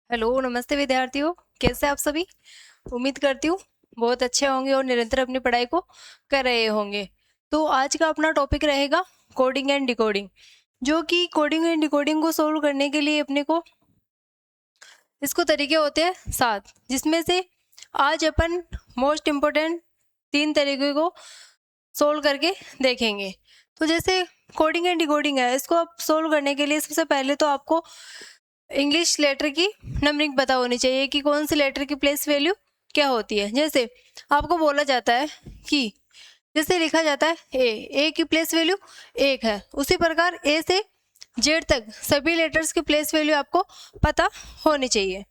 Hello, नमस्ते विद्यार्थियों। कैसे आप सभी? उम्मीद करती हूँ बहुत अच्छे होंगे और निरंतर अपनी पढ़ाई को कर रहे होंगे। तो आज का अपना टॉपिक रहेगा कोडिंग एंड डिकोडिंग, जो कि कोडिंग एंड डिकोडिंग को सोल्व करने के लिए अपने को इसको तरीके होते हैं 7, जिसमें से आज अपन मोस्ट इम्पोर्टेंट 3 तरीके को सोल्व करके देखेंगे। तो जैसे कोडिंग एंड डिकोडिंग है, इसको आप सोल्व करने के लिए सबसे पहले तो आपको इंग्लिश लेटर की नंबरिंग पता होनी चाहिए कि कौन सी लेटर की प्लेस वैल्यू क्या होती है। जैसे आपको बोला जाता है कि जैसे लिखा जाता है ए की प्लेस वैल्यू 1 है, उसी प्रकार ए से जेड तक सभी लेटर्स की प्लेस वैल्यू आपको पता होनी चाहिए।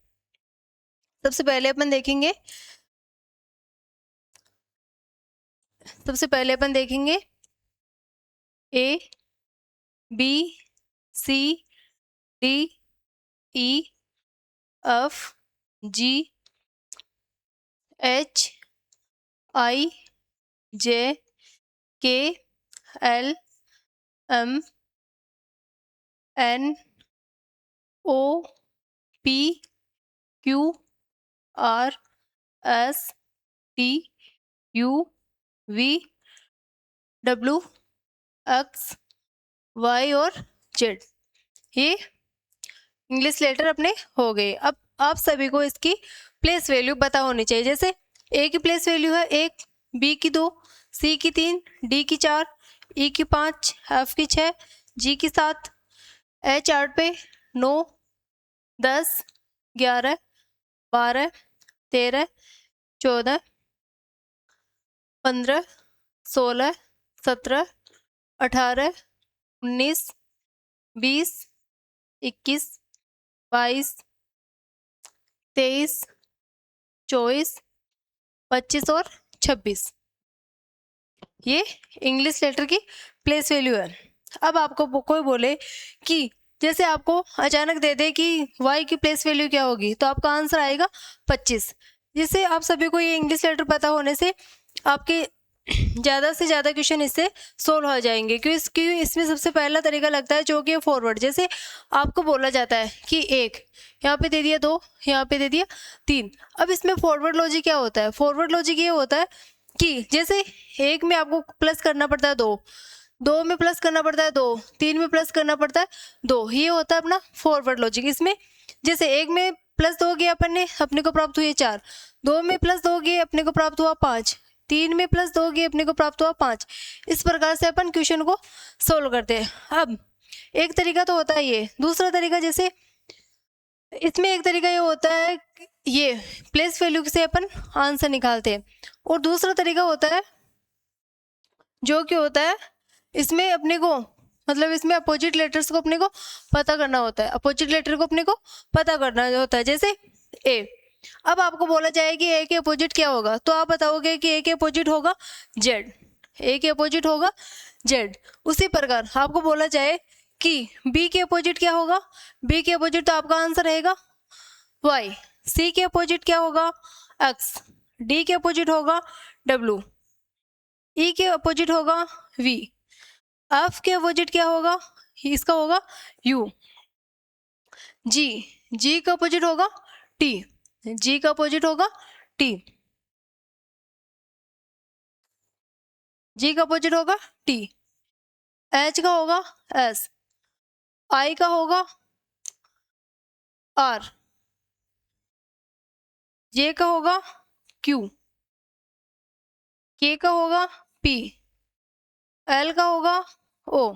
सबसे पहले अपन देखेंगे A B C D E F G H I J K L M N O P Q R S T U V W X Y और जेड। ये इंग्लिश लेटर अपने हो गए। अब आप सभी को इसकी प्लेस वैल्यू पता होनी चाहिए। जैसे ए की प्लेस वैल्यू है 1, बी की 2, सी की 3, डी की 4, ई की 5, एफ की 6, जी की 7, एच 8 पे 9, 10, 11, 12, 13, 14, 15, 16, 17, 18, 19, 20, 21, 22, 23, 24, 25 और 26। ये इंग्लिश लेटर की प्लेस वैल्यू है। अब आपको कोई बोले कि जैसे आपको अचानक दे दे कि y की प्लेस वैल्यू क्या होगी, तो आपका आंसर आएगा 25। जिससे आप सभी को ये इंग्लिश लेटर पता होने से आपके ज़्यादा से ज़्यादा क्वेश्चन इससे सोल्व हो जाएंगे। क्योंकि इसमें सबसे पहला तरीका लगता है जो कि फॉरवर्ड। जैसे आपको बोला जाता है कि 1 यहाँ पे दे दिया, 2 यहाँ पे दे दिया, 3। अब इसमें फॉरवर्ड लॉजिक क्या होता है? फॉरवर्ड लॉजिक ये होता है कि जैसे 1 में आपको प्लस करना पड़ता है 2, 2 में प्लस करना पड़ता है 2, 3 में प्लस करना पड़ता है 2। ये होता है अपना फॉरवर्ड लॉजिक। इसमें जैसे 1 में प्लस दोगे अपन ने, अपने को प्राप्त हुए 4, 2 में प्लस दोगे अपने को प्राप्त हुआ 5, 3 में प्लस दोगे अपने को प्राप्त हुआ 5। इस प्रकार से अपन क्वेश्चन को सोल्व करते हैं। अब एक तरीका तो होता है ये। दूसरा तरीका, जैसे इसमें एक तरीका ये होता है ये प्लेस वैल्यू से अपन आंसर निकालते हैं, और दूसरा तरीका होता है जो कि होता है इसमें अपने को मतलब इसमें अपोजिट लेटर्स को अपने को पता करना होता है। अपोजिट लेटर को अपने को पता करना होता है। जैसे ए, अब आपको बोला जाए कि ए के अपोजिट क्या होगा, तो आप बताओगे कि ए के अपोजिट होगा जेड, ए के अपोजिट होगा जेड। उसी प्रकार आपको बोला जाए कि बी के अपोजिट क्या होगा, बी के अपोजिट तो आपका आंसर रहेगा वाई, सी के अपोजिट क्या होगा एक्स, डी के अपोजिट होगा डब्ल्यू, ई के अपोजिट होगा वी, एफ के अपोजिट क्या होगा, इसका होगा यू, जी, जी का अपोजिट होगा टी, जी का अपोजिट होगा टी, जी का अपोजिट होगा टी, एच का होगा एस, आई का होगा आर, जे का होगा क्यू, के का होगा पी, एल का होगा ओ,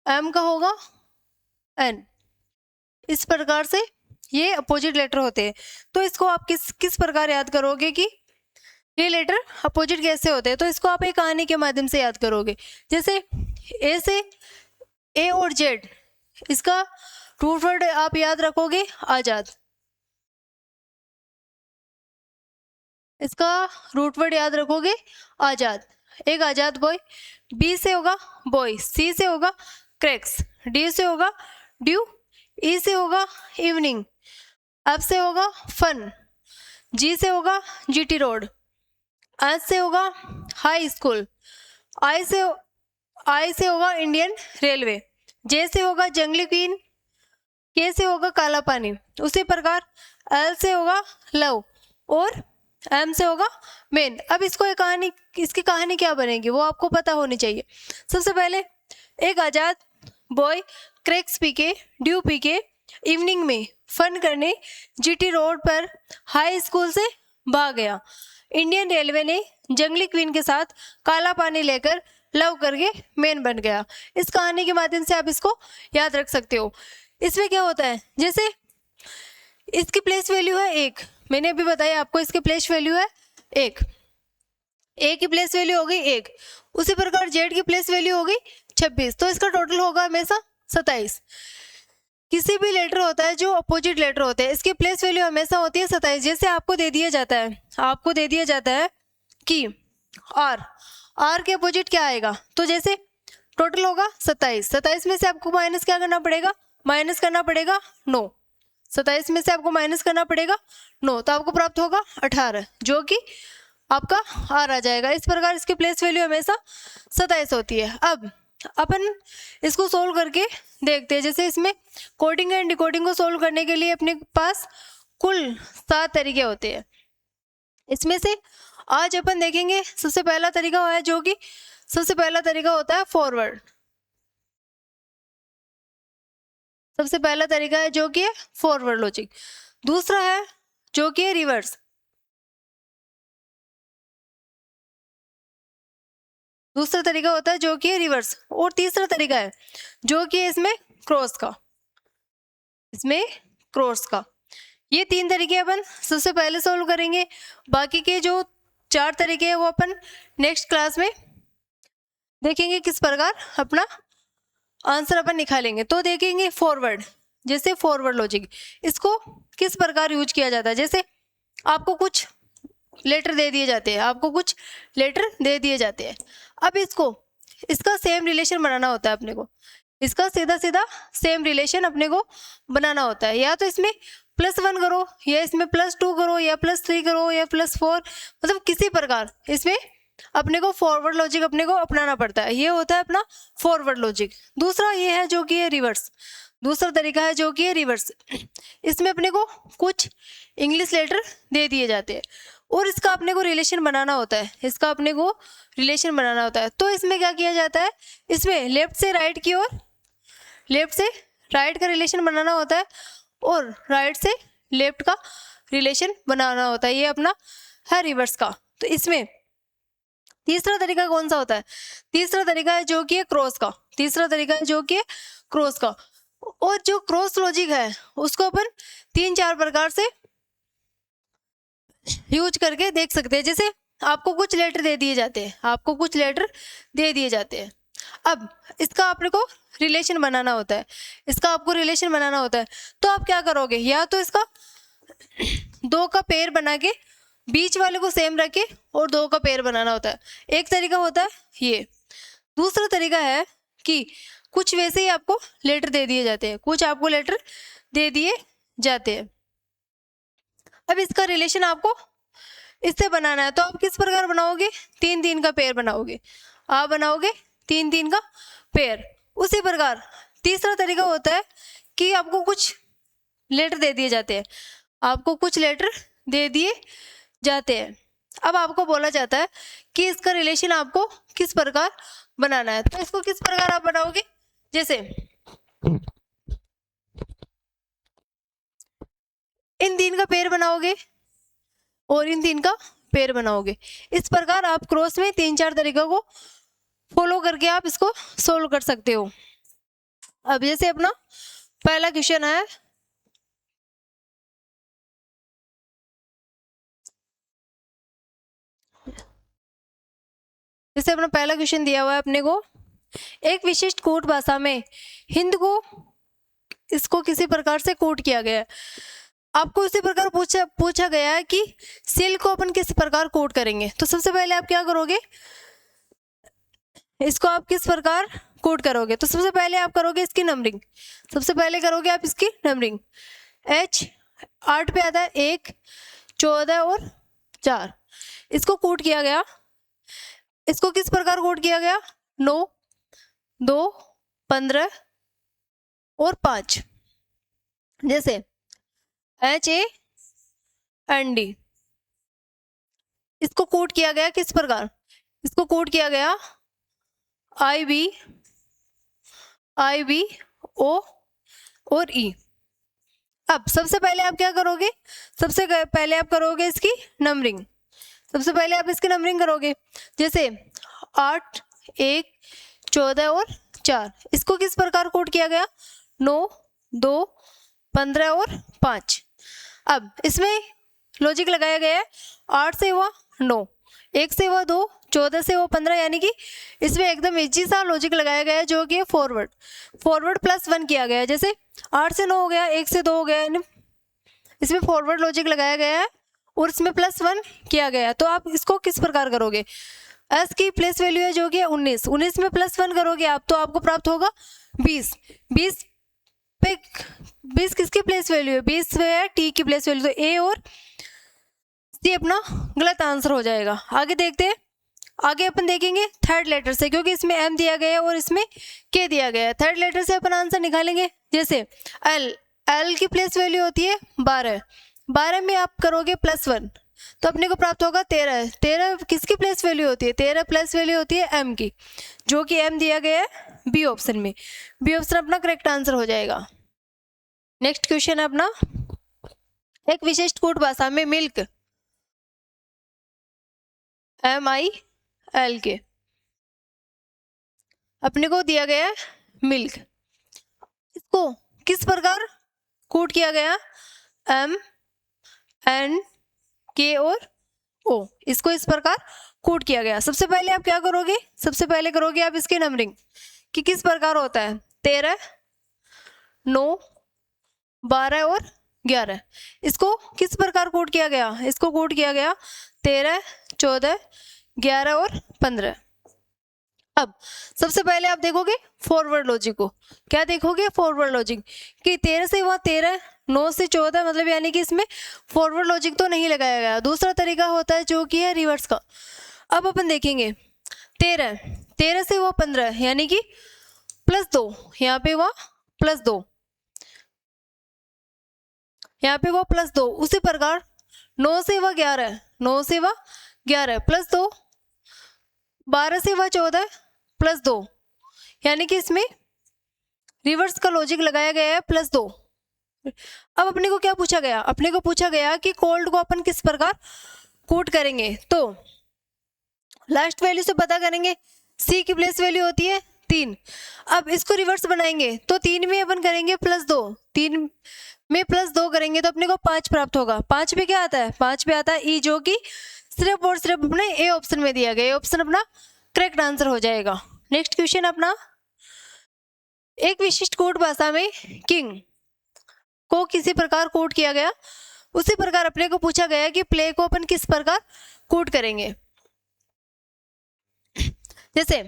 एम का होगा एन। इस प्रकार से ये अपोजिट लेटर होते हैं। तो इसको आप किस प्रकार याद करोगे कि ये लेटर अपोजिट कैसे होते हैं? तो इसको आप एक कहानी के माध्यम से याद करोगे। जैसे ए से ए और जेड, इसका रूट वर्ड आप याद रखोगे आजाद, इसका रूट वर्ड याद रखोगे आजाद, एक आजाद बॉय। बी से होगा बॉय, सी से होगा क्रैक्स, डी से होगा ड्यू, ई से होगा इवनिंग, एफ से होगा फन, जी से होगा जीटी रोड, एच से होगा हाई स्कूल, आई से होगा इंडियन रेलवे, जे से होगा जंगली क्वीन, के से होगा काला पानी, उसी प्रकार एल से होगा लव और एम से होगा मेन। अब इसको एक कहानी, इसकी कहानी क्या बनेगी वो आपको पता होनी चाहिए। सबसे पहले एक आजाद बॉय क्रैक्स पी के ड्यू पी के इवनिंग में फन करने जीटी रोड पर हाई स्कूल से भाग गया। इंडियन रेलवे ने जंगली क्वीन के साथ काला पानी लेकर लव करके मेन बन गया। इस कहानी के माध्यम से आप इसको याद रख सकते हो। इसमें क्या होता है, जैसे इसकी प्लेस वैल्यू है 1, मैंने अभी बताया आपको इसकी प्लेस वैल्यू है 1, ए की प्लेस वैल्यू हो गई 1, उसी प्रकार जेड की प्लेस वैल्यू हो गई 26, तो इसका टोटल होगा हमेशा 27। किसी भी लेटर होता है जो अपोजिट लेटर होते हैं, इसकी प्लेस वैल्यू हमेशा होती है 27। जैसे आपको दे दिया जाता है, आपको दे दिया जाता है कि आर के अपोजिट क्या आएगा, तो जैसे टोटल होगा 27, 27 में से आपको माइनस क्या करना पड़ेगा, माइनस करना पड़ेगा 9, 27 में से आपको माइनस करना पड़ेगा 9, तो आपको प्राप्त होगा 18, जो कि आपका आर आ जाएगा। इस प्रकार इसकी प्लेस वैल्यू हमेशा 27 होती है। अब अपन इसको सोल्व करके देखते हैं। जैसे इसमें कोडिंग एंड डिकोडिंग को सोल्व करने के लिए अपने पास कुल 7 तरीके होते हैं। इसमें से आज अपन देखेंगे सबसे पहला तरीका है, जो कि सबसे पहला तरीका होता है फॉरवर्ड। सबसे पहला तरीका है जो कि है फॉरवर्ड लॉजिक। दूसरा है जो कि है रिवर्स। दूसरा तरीका होता है जो कि है रिवर्स। और तीसरा तरीका है जो कि है इसमें क्रॉस का, इसमें क्रॉस का। ये 3 तरीके अपन सबसे पहले सोल्व करेंगे। बाकी के जो 4 तरीके हैं वो अपन नेक्स्ट क्लास में देखेंगे किस प्रकार अपना आंसर अपन निकालेंगे। तो देखेंगे फॉरवर्ड, जैसे फॉरवर्ड लॉजिक, इसको किस प्रकार यूज किया जाता है। जैसे आपको कुछ लेटर दे दिए जाते हैं, आपको कुछ लेटर दे दिए जाते हैं। अब इसका सेम रिलेशन बनाना होता है अपने को, इसका सीधा सीधा सेम रिलेशन अपने को बनाना होता है। या तो इसमें +1 करो, या इसमें +2 करो, या +3 करो, या +4, मतलब किसी प्रकार इसमें अपने को फॉरवर्ड लॉजिक अपने को अपनाना पड़ता है। ये होता है अपना फॉरवर्ड लॉजिक। दूसरा ये है जो कि है रिवर्स। दूसरा तरीका है जो कि है रिवर्स। इसमें अपने को कुछ इंग्लिश लेटर दे दिए जाते हैं और इसका अपने को रिलेशन बनाना होता है, इसका अपने को रिलेशन बनाना होता है। तो इसमें क्या किया जाता है, इसमें लेफ्ट से राइट की ओर, लेफ्ट से राइट का रिलेशन बनाना होता है और राइट से लेफ्ट का रिलेशन बनाना होता है। ये अपना है रिवर्स का। तो इसमें तीसरा तरीका कौन सा होता है, तीसरा तरीका है जो कि है क्रॉस का। तीसरा तरीका है जो कि है क्रॉस का। और जो क्रॉस लॉजिक है उसको अपन 3-4 प्रकार से यूज करके देख सकते हैं। जैसे आपको कुछ लेटर दे दिए जाते हैं, आपको कुछ लेटर दे दिए जाते हैं। अब इसका आपने को रिलेशन बनाना होता है, इसका आपको रिलेशन बनाना होता है। तो आप क्या करोगे, या तो इसका 2 का पेयर बना के बीच वाले को सेम रखे और 2 का पेयर बनाना होता है। एक तरीका होता है ये। दूसरा तरीका है कि कुछ वैसे ही आपको लेटर दे दिए जाते हैं, कुछ आपको लेटर दे दिए जाते हैं। अब इसका रिलेशन आपको इससे बनाना है। तो आप किस प्रकार बनाओगे, 3-3 का पेयर बनाओगे, आप बनाओगे 3-3 का पेयर। उसी प्रकार तीसरा तरीका होता है कि आपको कुछ लेटर दे दिए जाते हैं, आपको कुछ लेटर दे दिए जाते हैं। अब आपको बोला जाता है कि इसका रिलेशन आपको किस प्रकार बनाना है। तो इसको किस प्रकार आप बनाओगे, जैसे इन 3 का पेयर बनाओगे और इन 3 का पेयर बनाओगे। इस प्रकार आप क्रॉस में 3-4 तरीकों को फॉलो करके आप इसको सोल्व कर सकते हो। अब जैसे अपना पहला क्वेश्चन है, जैसे अपना पहला क्वेश्चन दिया हुआ है अपने को, एक विशिष्ट कूट भाषा में हिंद को इसको किसी प्रकार से कोट किया गया है। आपको इसी प्रकार पूछा गया है कि सेल को अपन किस प्रकार कोट करेंगे। तो सबसे पहले आप क्या करोगे, इसको आप किस प्रकार कोट करोगे। तो सबसे पहले आप करोगे इसकी नंबरिंग, सबसे पहले करोगे आप इसकी नंबरिंग। H 8 पे आता है 1, 14 और 4, इसको कोट किया गया। इसको किस प्रकार कोट किया गया, 9, 2, 15 और 5। जैसे HAND, इसको कोड किया गया किस प्रकार, इसको कोड किया गया IBO और E। अब सबसे पहले आप क्या करोगे, सबसे पहले आप करोगे इसकी नंबरिंग, सबसे पहले आप इसकी नंबरिंग करोगे। जैसे 8, 1, 14 और 4, इसको किस प्रकार कोड किया गया, 9, 2, 15 और 5। अब इसमें लॉजिक लगाया गया है, 8 से हुआ 9, 1 से हुआ 2, 14 से हुआ 15, यानी कि इसमें एकदम इजी सा लॉजिक लगाया गया है जो कि फॉरवर्ड +1 किया गया है। जैसे 8 से 9 हो गया, 1 से 2 हो गया, इसमें फॉरवर्ड लॉजिक लगाया गया है और इसमें +1 किया गया है। तो आप इसको किस प्रकार करोगे, एस की प्लेस वैल्यू है जो कि 19, 19 में +1 करोगे आप तो आपको प्राप्त होगा 20, 20 पे 20 किसकी प्लेस वैल्यू है, 20 है टी की प्लेस वैल्यू, तो ए और सी अपना गलत आंसर हो जाएगा। आगे देखते हैं, आगे अपन देखेंगे थर्ड लेटर से, क्योंकि इसमें एम दिया गया है और इसमें के दिया गया है। थर्ड लेटर से अपन आंसर निकालेंगे। जैसे एल की प्लेस वैल्यू होती है 12, 12 में आप करोगे +1 तो अपने को प्राप्त होगा 13, 13 किसकी प्लेस वैल्यू होती है, 13 प्लेस वैल्यू होती है एम की, जो कि एम दिया गया है बी ऑप्शन में, बी ऑप्शन अपना करेक्ट आंसर हो जाएगा। नेक्स्ट क्वेश्चन है अपना, एक विशिष्ट कूट भाषा में मिल्क MILK अपने को दिया गया है मिल्क, इसको किस प्रकार कोड किया गया, MNK और O, इसको इस प्रकार कोड किया गया। सबसे पहले आप क्या करोगे, सबसे पहले करोगे आप इसकी नंबरिंग कि किस प्रकार होता है, 13, 9, 12 और 11, इसको किस प्रकार कोड किया गया, इसको कोड किया गया 13, 14, 11 और 15। अब सबसे पहले आप देखोगे फॉरवर्ड लॉजिक को, क्या देखोगे फॉरवर्ड लॉजिक कि 13 से हुआ 13, 9 से 14, मतलब यानी कि इसमें फॉरवर्ड लॉजिक तो नहीं लगाया गया। दूसरा तरीका होता है जो कि है रिवर्स का। अब अपन देखेंगे 13, 13 से हुआ 15, यानी कि +2, यहाँ पे हुआ +2, यहाँ पे हुआ +2। उसी प्रकार 9 से हुआ 11, 9 से हुआ 11 +2, 12 से हुआ 14 +2, यानी कि इसमें रिवर्स का लॉजिक लगाया गया है +2। अब अपने को क्या पूछा गया, अपने को पूछा गया कि कोल्ड को अपन किस प्रकार कोड करेंगे, तो लास्ट वैल्यू से पता करेंगे। सी की प्लेस वैल्यू होती है 3, अब इसको रिवर्स बनाएंगे तो 3 में अपन करेंगे +2, 3 में +2 करेंगे तो अपने को 5 प्राप्त होगा। 5 पे क्या आता है, 5 पे आता है ई, जो कि सिर्फ और सिर्फ अपने ए ऑप्शन में दिया गया, ए ऑप्शन अपना करेक्ट आंसर हो जाएगा। नेक्स्ट क्वेश्चन अपना, एक विशिष्ट कोड भाषा में किंग को किसी प्रकार कोड किया गया, उसी प्रकार अपने को पूछा गया कि प्ले को अपन किस प्रकार कोड करेंगे। जैसे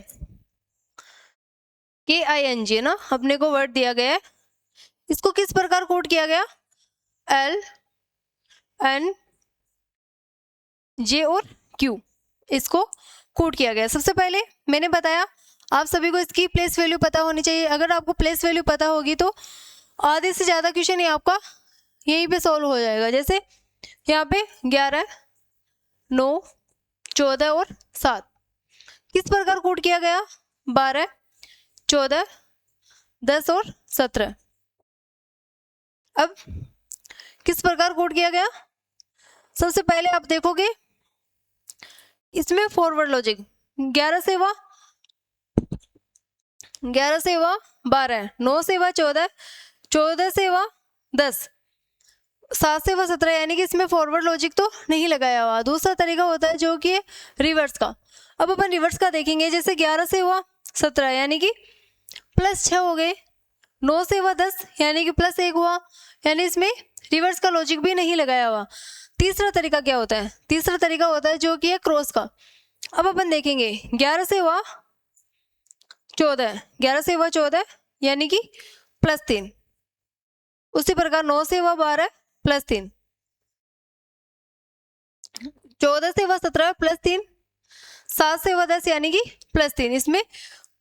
KING है ना, अपने को वर्ड दिया गया है, इसको किस प्रकार कोड किया गया, LNJ और Q, इसको कोड किया गया। सबसे पहले मैंने बताया आप सभी को इसकी प्लेस वैल्यू पता होनी चाहिए। अगर आपको प्लेस वैल्यू पता होगी तो आधे से ज़्यादा क्वेश्चन ही आपका यहीं पे सॉल्व हो जाएगा। जैसे यहाँ पे 11, 9, 14 और 7 किस प्रकार कोड किया गया, 12, 14, 10 और 17। अब किस प्रकार कोड किया गया, सबसे पहले आप देखोगे इसमें फॉरवर्ड लॉजिक 11 से हुआ 12, 9 से हुआ 14, 14 से हुआ 10, 7 से हुआ 17, यानी कि इसमें फॉरवर्ड लॉजिक तो नहीं लगाया हुआ। दूसरा तरीका होता है जो कि रिवर्स का। अब अपन रिवर्स का देखेंगे, जैसे 11 से हुआ 17 यानी कि +6 हो गए, 9 से हुआ 10 यानी कि +1 हुआ, यानी इसमें रिवर्स का लॉजिक भी नहीं लगाया हुआ। तीसरा तरीका क्या होता है, तीसरा तरीका होता है जो कि है क्रॉस का। अब अपन देखेंगे 11 से हुआ 14, 11 से हुआ 14 यानी कि +3, उसी प्रकार 9 से हुआ 12 +3, 14 से हुआ 17 +3, 7 से हुआ 10 यानी कि +3, इसमें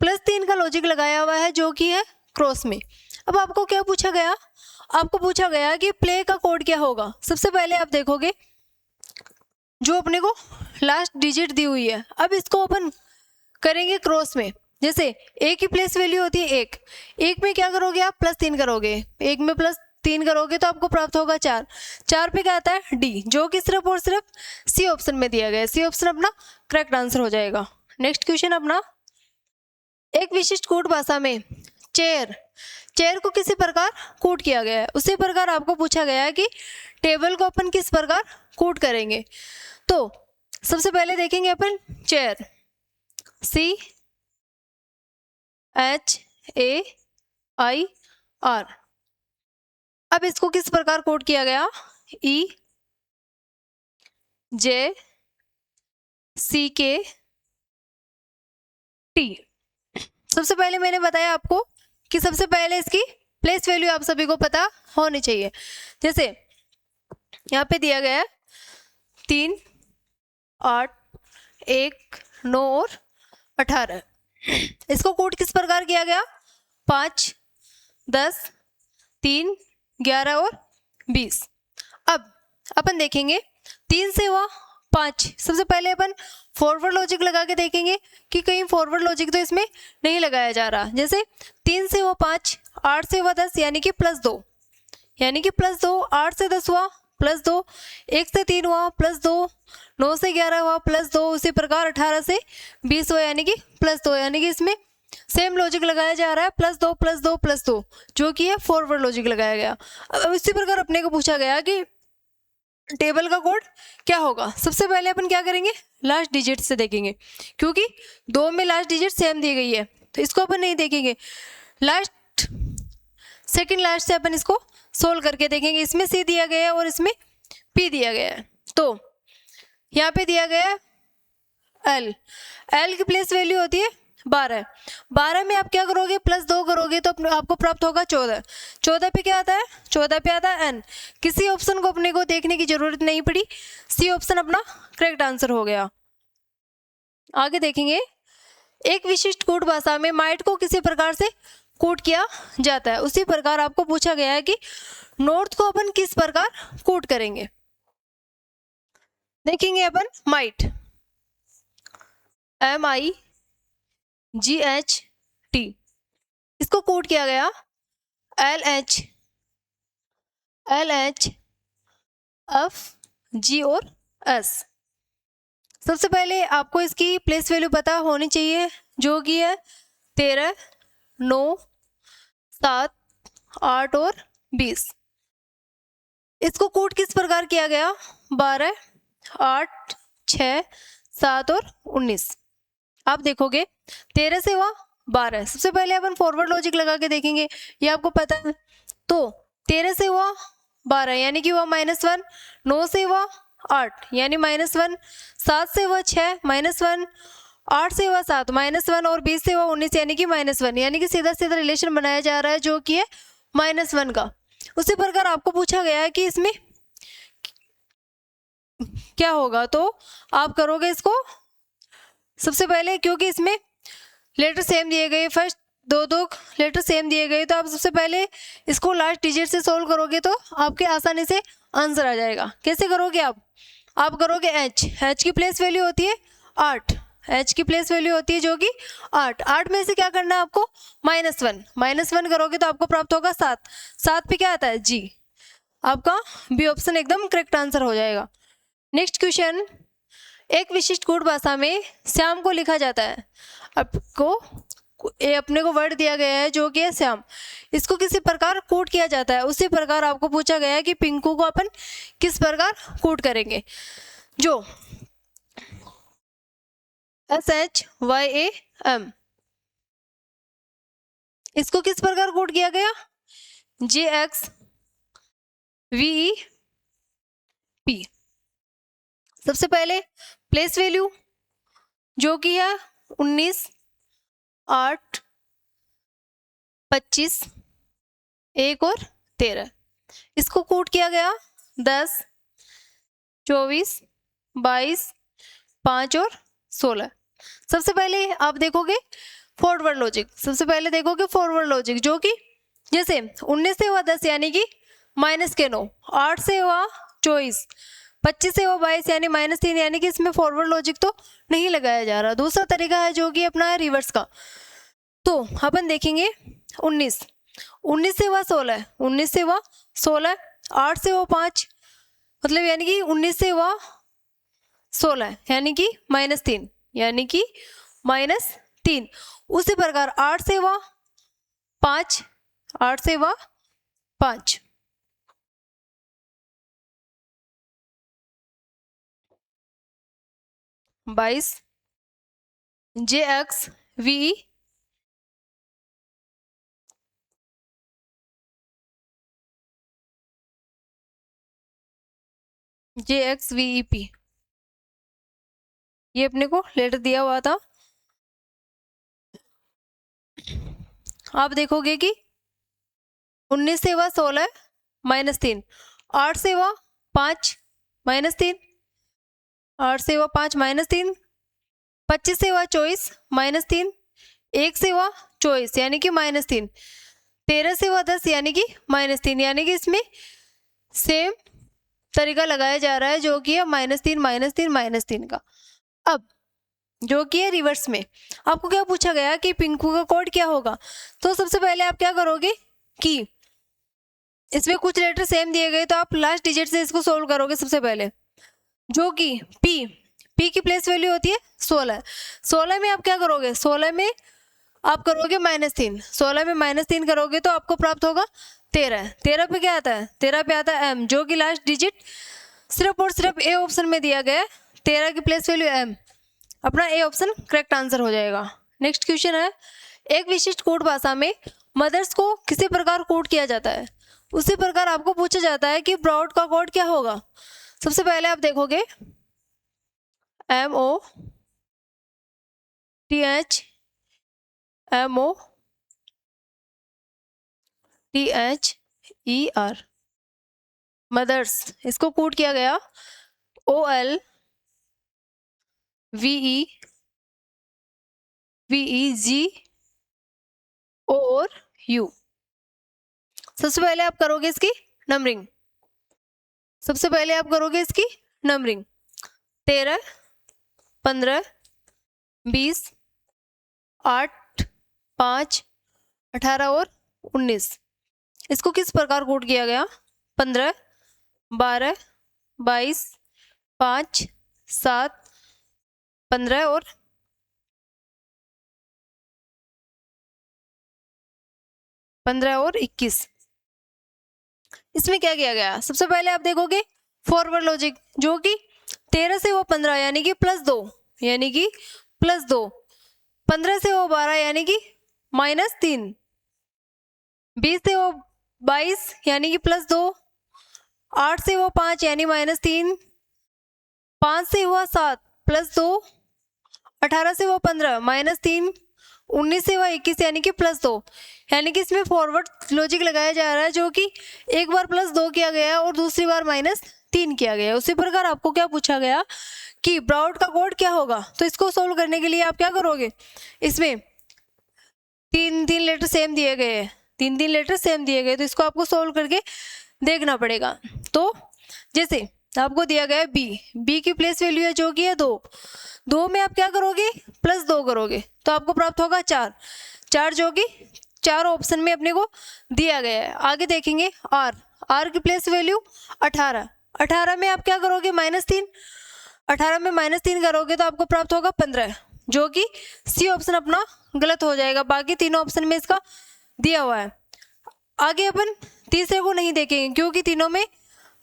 +3 का लॉजिक लगाया हुआ है जो कि है क्रॉस में। अब आपको क्या पूछा गया, आपको पूछा गया कि प्ले का कोड क्या होगा। सबसे पहले आप देखोगे जो अपने को लास्ट डिजिट दी हुई है, अब इसको ओपन करेंगे क्रॉस में। जैसे ए की प्लेस वैल्यू होती है एक में क्या करोगे आप, +3 करोगे, एक में +3 करोगे तो आपको प्राप्त होगा 4 पे क्या आता है डी, जो कि सिर्फ और सिर्फ सी ऑप्शन में दिया गया है। सी ऑप्शन अपना करेक्ट आंसर हो जाएगा। नेक्स्ट क्वेश्चन अपना, एक विशिष्ट कूट भाषा में चेयर को किसी प्रकार कूट किया गया है, उसी प्रकार आपको पूछा गया है कि टेबल को अपन किस प्रकार कूट करेंगे। तो सबसे पहले देखेंगे अपन चेयर, CHAIR। अब इसको किस प्रकार कोड किया गया, EJCKT। सबसे पहले मैंने बताया आपको कि सबसे पहले इसकी प्लेस वैल्यू आप सभी को पता होनी चाहिए। जैसे यहाँ पे दिया गया है 3, 8, 1, 9 और 18। इसको कोड किस प्रकार किया गया, 5, 10, 3, 11 और 20। अब अपन देखेंगे 3 से हुआ 5। सबसे पहले अपन फॉरवर्ड लॉजिक लगा के देखेंगे कि कहीं फॉरवर्ड लॉजिक तो इसमें नहीं लगाया जा रहा। जैसे 3 से हुआ 5, 8 से हुआ 10 यानी कि +2, 8 से 10 हुआ +2, 1 से 3 हुआ +2, 9 से 11 हुआ +2, उसी प्रकार 18 से 20 हुआ यानी कि +2, यानी कि इसमें सेम लॉजिक लगाया जा रहा है, +2 +2 +2, जो कि है फॉरवर्ड लॉजिक लगाया गया। अब इसी प्रकार अपने को पूछा गया कि टेबल का कोड क्या होगा। सबसे पहले अपन क्या करेंगे, लास्ट डिजिट से देखेंगे, क्योंकि 2 में लास्ट डिजिट सेम दी गई है तो इसको अपन नहीं देखेंगे, सेकंड लास्ट से अपन इसको सोल्व करके देखेंगे। इसमें C दिया गया है और इसमें P दिया गया है। तो यहाँ पे दिया गया है L की प्लेस वैल्यू होती है 12 में आप क्या करोगे, +2 करोगे तो आपको प्राप्त होगा 14 पे क्या आता है, 14 पे आता है N। किसी ऑप्शन को अपने को देखने की जरूरत नहीं पड़ी, C ऑप्शन अपना करेक्ट आंसर हो गया। आगे देखेंगे, एक विशिष्ट कूट भाषा में माइट को किसी प्रकार से कूट किया जाता है, उसी प्रकार आपको पूछा गया है कि नॉर्थ को अपन किस प्रकार कूट करेंगे। देखेंगे अपन माइट, MIGHT, इसको कूट किया गया LHFG और S। सबसे पहले आपको इसकी प्लेस वैल्यू पता होनी चाहिए, जो कि है 13, 9, 7, 8 और 20। इसको कूट किस प्रकार किया गया, 12, 8, 6, 7 और 19। आप देखोगे 13 से हुआ 12। सबसे पहले अपन फॉरवर्ड लॉजिक लगा के देखेंगे, ये आपको पता है। तो 13 से हुआ 12 यानी कि हुआ -1, 9 से हुआ 8 यानी -1, 7 से हुआ 6 -1, 8 से हुआ 7 -1 और 20 से हुआ 19 यानी कि -1, यानी कि सीधा सीधा रिलेशन बनाया जा रहा है जो कि है -1 का। उसी प्रकार आपको पूछा गया है कि इसमें क्या होगा, तो आप करोगे इसको सबसे पहले, क्योंकि इसमें लेटर सेम दिए गए, फर्स्ट दो लेटर सेम दिए गए, तो आप सबसे पहले इसको लास्ट डिजिट से सोल्व करोगे तो आपके आसानी से आंसर आ जाएगा। कैसे करोगे आप करोगे H की प्लेस वैल्यू होती है 8, H की प्लेस वैल्यू होती है जो कि 8 में से क्या करना है आपको, -1 करोगे तो आपको प्राप्त होगा 7 पे क्या आता है G। आपका बी ऑप्शन एकदम करेक्ट आंसर हो जाएगा। नेक्स्ट क्वेश्चन, एक विशिष्ट कूट भाषा में श्याम को लिखा जाता है। अपने को वर्ड दिया गया है जो कि है श्याम, इसको किसी प्रकार कूट किया जाता है, उसी प्रकार आपको पूछा गया है कि पिंकू को अपन किस प्रकार कूट करेंगे। जो SHYAM, इसको किस प्रकार कूट किया गया, JXVEP। सबसे पहले प्लेस वैल्यू जो कि है 19, 8, 25, 1 और 13। इसको कूट किया गया 10, 24, 22, 5 और 16। सबसे पहले आप देखोगे फॉरवर्ड लॉजिक, जो कि जैसे 19 से हुआ 10 यानी कि माइनस के 9, 8 से हुआ 24, 25 से हुआ 22 यानी -3, यानी कि इसमें फॉरवर्ड लॉजिक तो नहीं लगाया जा रहा। दूसरा तरीका है जो कि अपना है रिवर्स का। तो अपन देखेंगे 19 से हुआ 16, 19 से हुआ 16, 8 से हुआ 5, मतलब यानी कि 19 से हुआ 16 यानी कि -3, यानी कि -3। उसी प्रकार 8 से हुआ 5, 8 से हुआ 5, 22 JXVE JXVEP, ये अपने को लेटर दिया हुआ था। आप देखोगे कि 19 से हुआ 16 -3, 8 से हुआ 5 -3, 8 से हुआ 5 -3, 25 से हुआ 24 -3, 1 से हुआ 24 यानी कि -3, 13 से हुआ 10 यानी कि -3, यानी कि इसमें सेम तरीका लगाया जा रहा है जो कि है -3 -3 का। अब जो कि है रिवर्स में, आपको क्या पूछा गया कि पिंकू का कोड क्या होगा। तो सबसे पहले आप क्या करोगे कि इसमें कुछ लेटर सेम दिए गए तो आप लास्ट डिजिट से इसको सोल्व करोगे। सबसे पहले जो कि पी की प्लेस वैल्यू होती है 16, 16 में आप क्या करोगे, 16 में आप करोगे -3, 16 में -3 करोगे तो आपको प्राप्त होगा 13, 13 पे क्या आता है, 13 पे आता है m, जो कि लास्ट डिजिट सिर्फ और सिर्फ ए ऑप्शन में दिया गया है, 13 की प्लेस वैल्यू m, अपना ए ऑप्शन करेक्ट आंसर हो जाएगा। नेक्स्ट क्वेश्चन है, एक विशिष्ट कोड भाषा में मदर्स को किसी प्रकार कोड किया जाता है, उसी प्रकार आपको पूछा जाता है कि ब्रॉड का कोड क्या होगा। सबसे पहले आप देखोगे MOTHER मदर्स, इसको कोड किया गया OLVEGORU। सबसे पहले आप करोगे इसकी नंबरिंग, 13, 15, 20, 8, 5, 18 और 19। इसको किस प्रकार कोड किया गया, 15, 12, 22, 5, 7, 15 और 21। इसमें क्या किया गया, सबसे पहले आप देखोगे फॉरवर्ड लॉजिक, जो कि 13 से वो 15 यानी कि +2, यानी कि +2, 15 से वो 12 यानी कि -3, 20 से वो 22 यानी कि +2, 8 से वो 5 यानी -3, 5 से हुआ 7 +2, 18 से वो 15 -3, 19 से हुआ 21 यानी कि +2, यानी कि इसमें फॉरवर्ड लॉजिक लगाया जा रहा है, जो कि एक बार +2 किया गया और दूसरी बार -3 किया गया। उसी प्रकार आपको क्या पूछा गया कि ब्रॉड का कोड क्या होगा। तो इसको सोल्व करने के लिए आप क्या करोगे, इसमें 3 लेटर सेम दिए गए हैं, 3 लेटर सेम दिए गए, तो इसको आपको सोल्व करके देखना पड़ेगा। तो जैसे आपको दिया गया है बी की प्लेस वैल्यू है जो कि है 2 में आप क्या करोगे, +2 करोगे तो आपको प्राप्त होगा 4, जो कि 4 ऑप्शन में अपने को दिया गया है। आगे देखेंगे आर की प्लेस वैल्यू 18 में आप क्या करोगे, -3, 18 में -3 करोगे तो आपको प्राप्त होगा 15, जो कि सी ऑप्शन अपना गलत हो जाएगा। बाकी तीनों ऑप्शन में इसका दिया हुआ है। आगे अपन तीसरे को नहीं देखेंगे क्योंकि तीनों में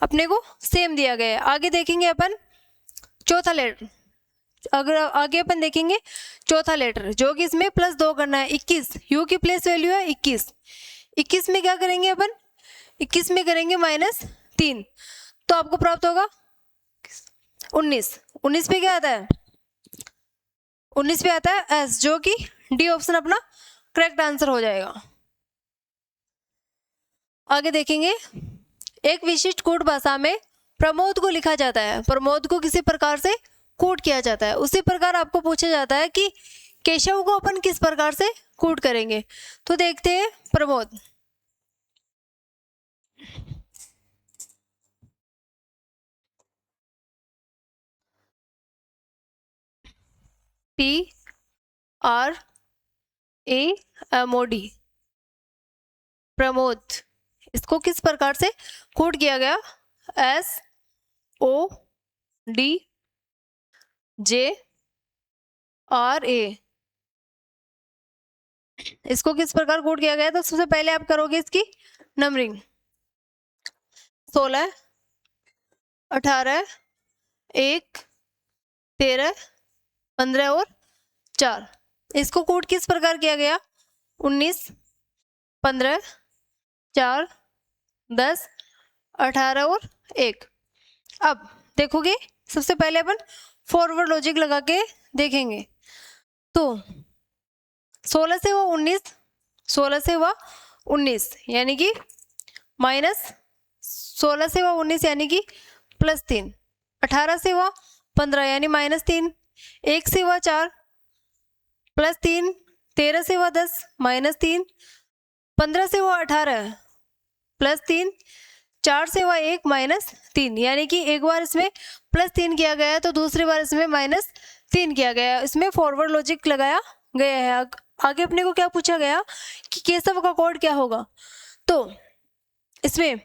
अपने को सेम दिया गया है। आगे देखेंगे अपन चौथा लेटर, अगर आगे अपन देखेंगे चौथा लेटर, जो कि इसमें +2 करना है, 21, यू की प्लेस वैल्यू है 21 में क्या करेंगे अपन, 21 में करेंगे -3 तो आपको प्राप्त होगा 19 पे क्या आता है, 19 पे आता है एस, जो कि डी ऑप्शन अपना करेक्ट आंसर हो जाएगा। आगे देखेंगे, एक विशिष्ट कोड भाषा में प्रमोद को लिखा जाता है, प्रमोद को किसी प्रकार से कोड किया जाता है, उसी प्रकार आपको पूछा जाता है कि केशव को अपन किस प्रकार से कोड करेंगे। तो देखते हैं PRAMOD, प्रमोद। इसको किस प्रकार से कोड किया गया? SODJRA। इसको किस प्रकार कोड किया गया? तो सबसे पहले आप करोगे इसकी नंबरिंग, 16, 18, 1, 13, 15 और 4। इसको कोड किस प्रकार किया गया? 19, 15, 4, 10, 18 और 1। अब देखोगे सबसे पहले अपन फॉरवर्ड लॉजिक लगा के देखेंगे। तो 16 से हुआ 19, 16 से हुआ 19 यानी कि माइनस, 16 से हुआ 19 यानी कि +3, 18 से हुआ 15 यानी -3, 1 से हुआ 4 +3, 13 से हुआ 10 -3, 15 से हुआ 18 +3, 4 से हुआ 1 -3 यानी कि एक बार इसमें +3 किया गया है तो दूसरी बार इसमें -3 किया गया है। इसमें फॉरवर्ड लॉजिक लगाया गया है। आगे अपने को क्या पूछा गया कि केशव का कोड क्या होगा? तो इसमें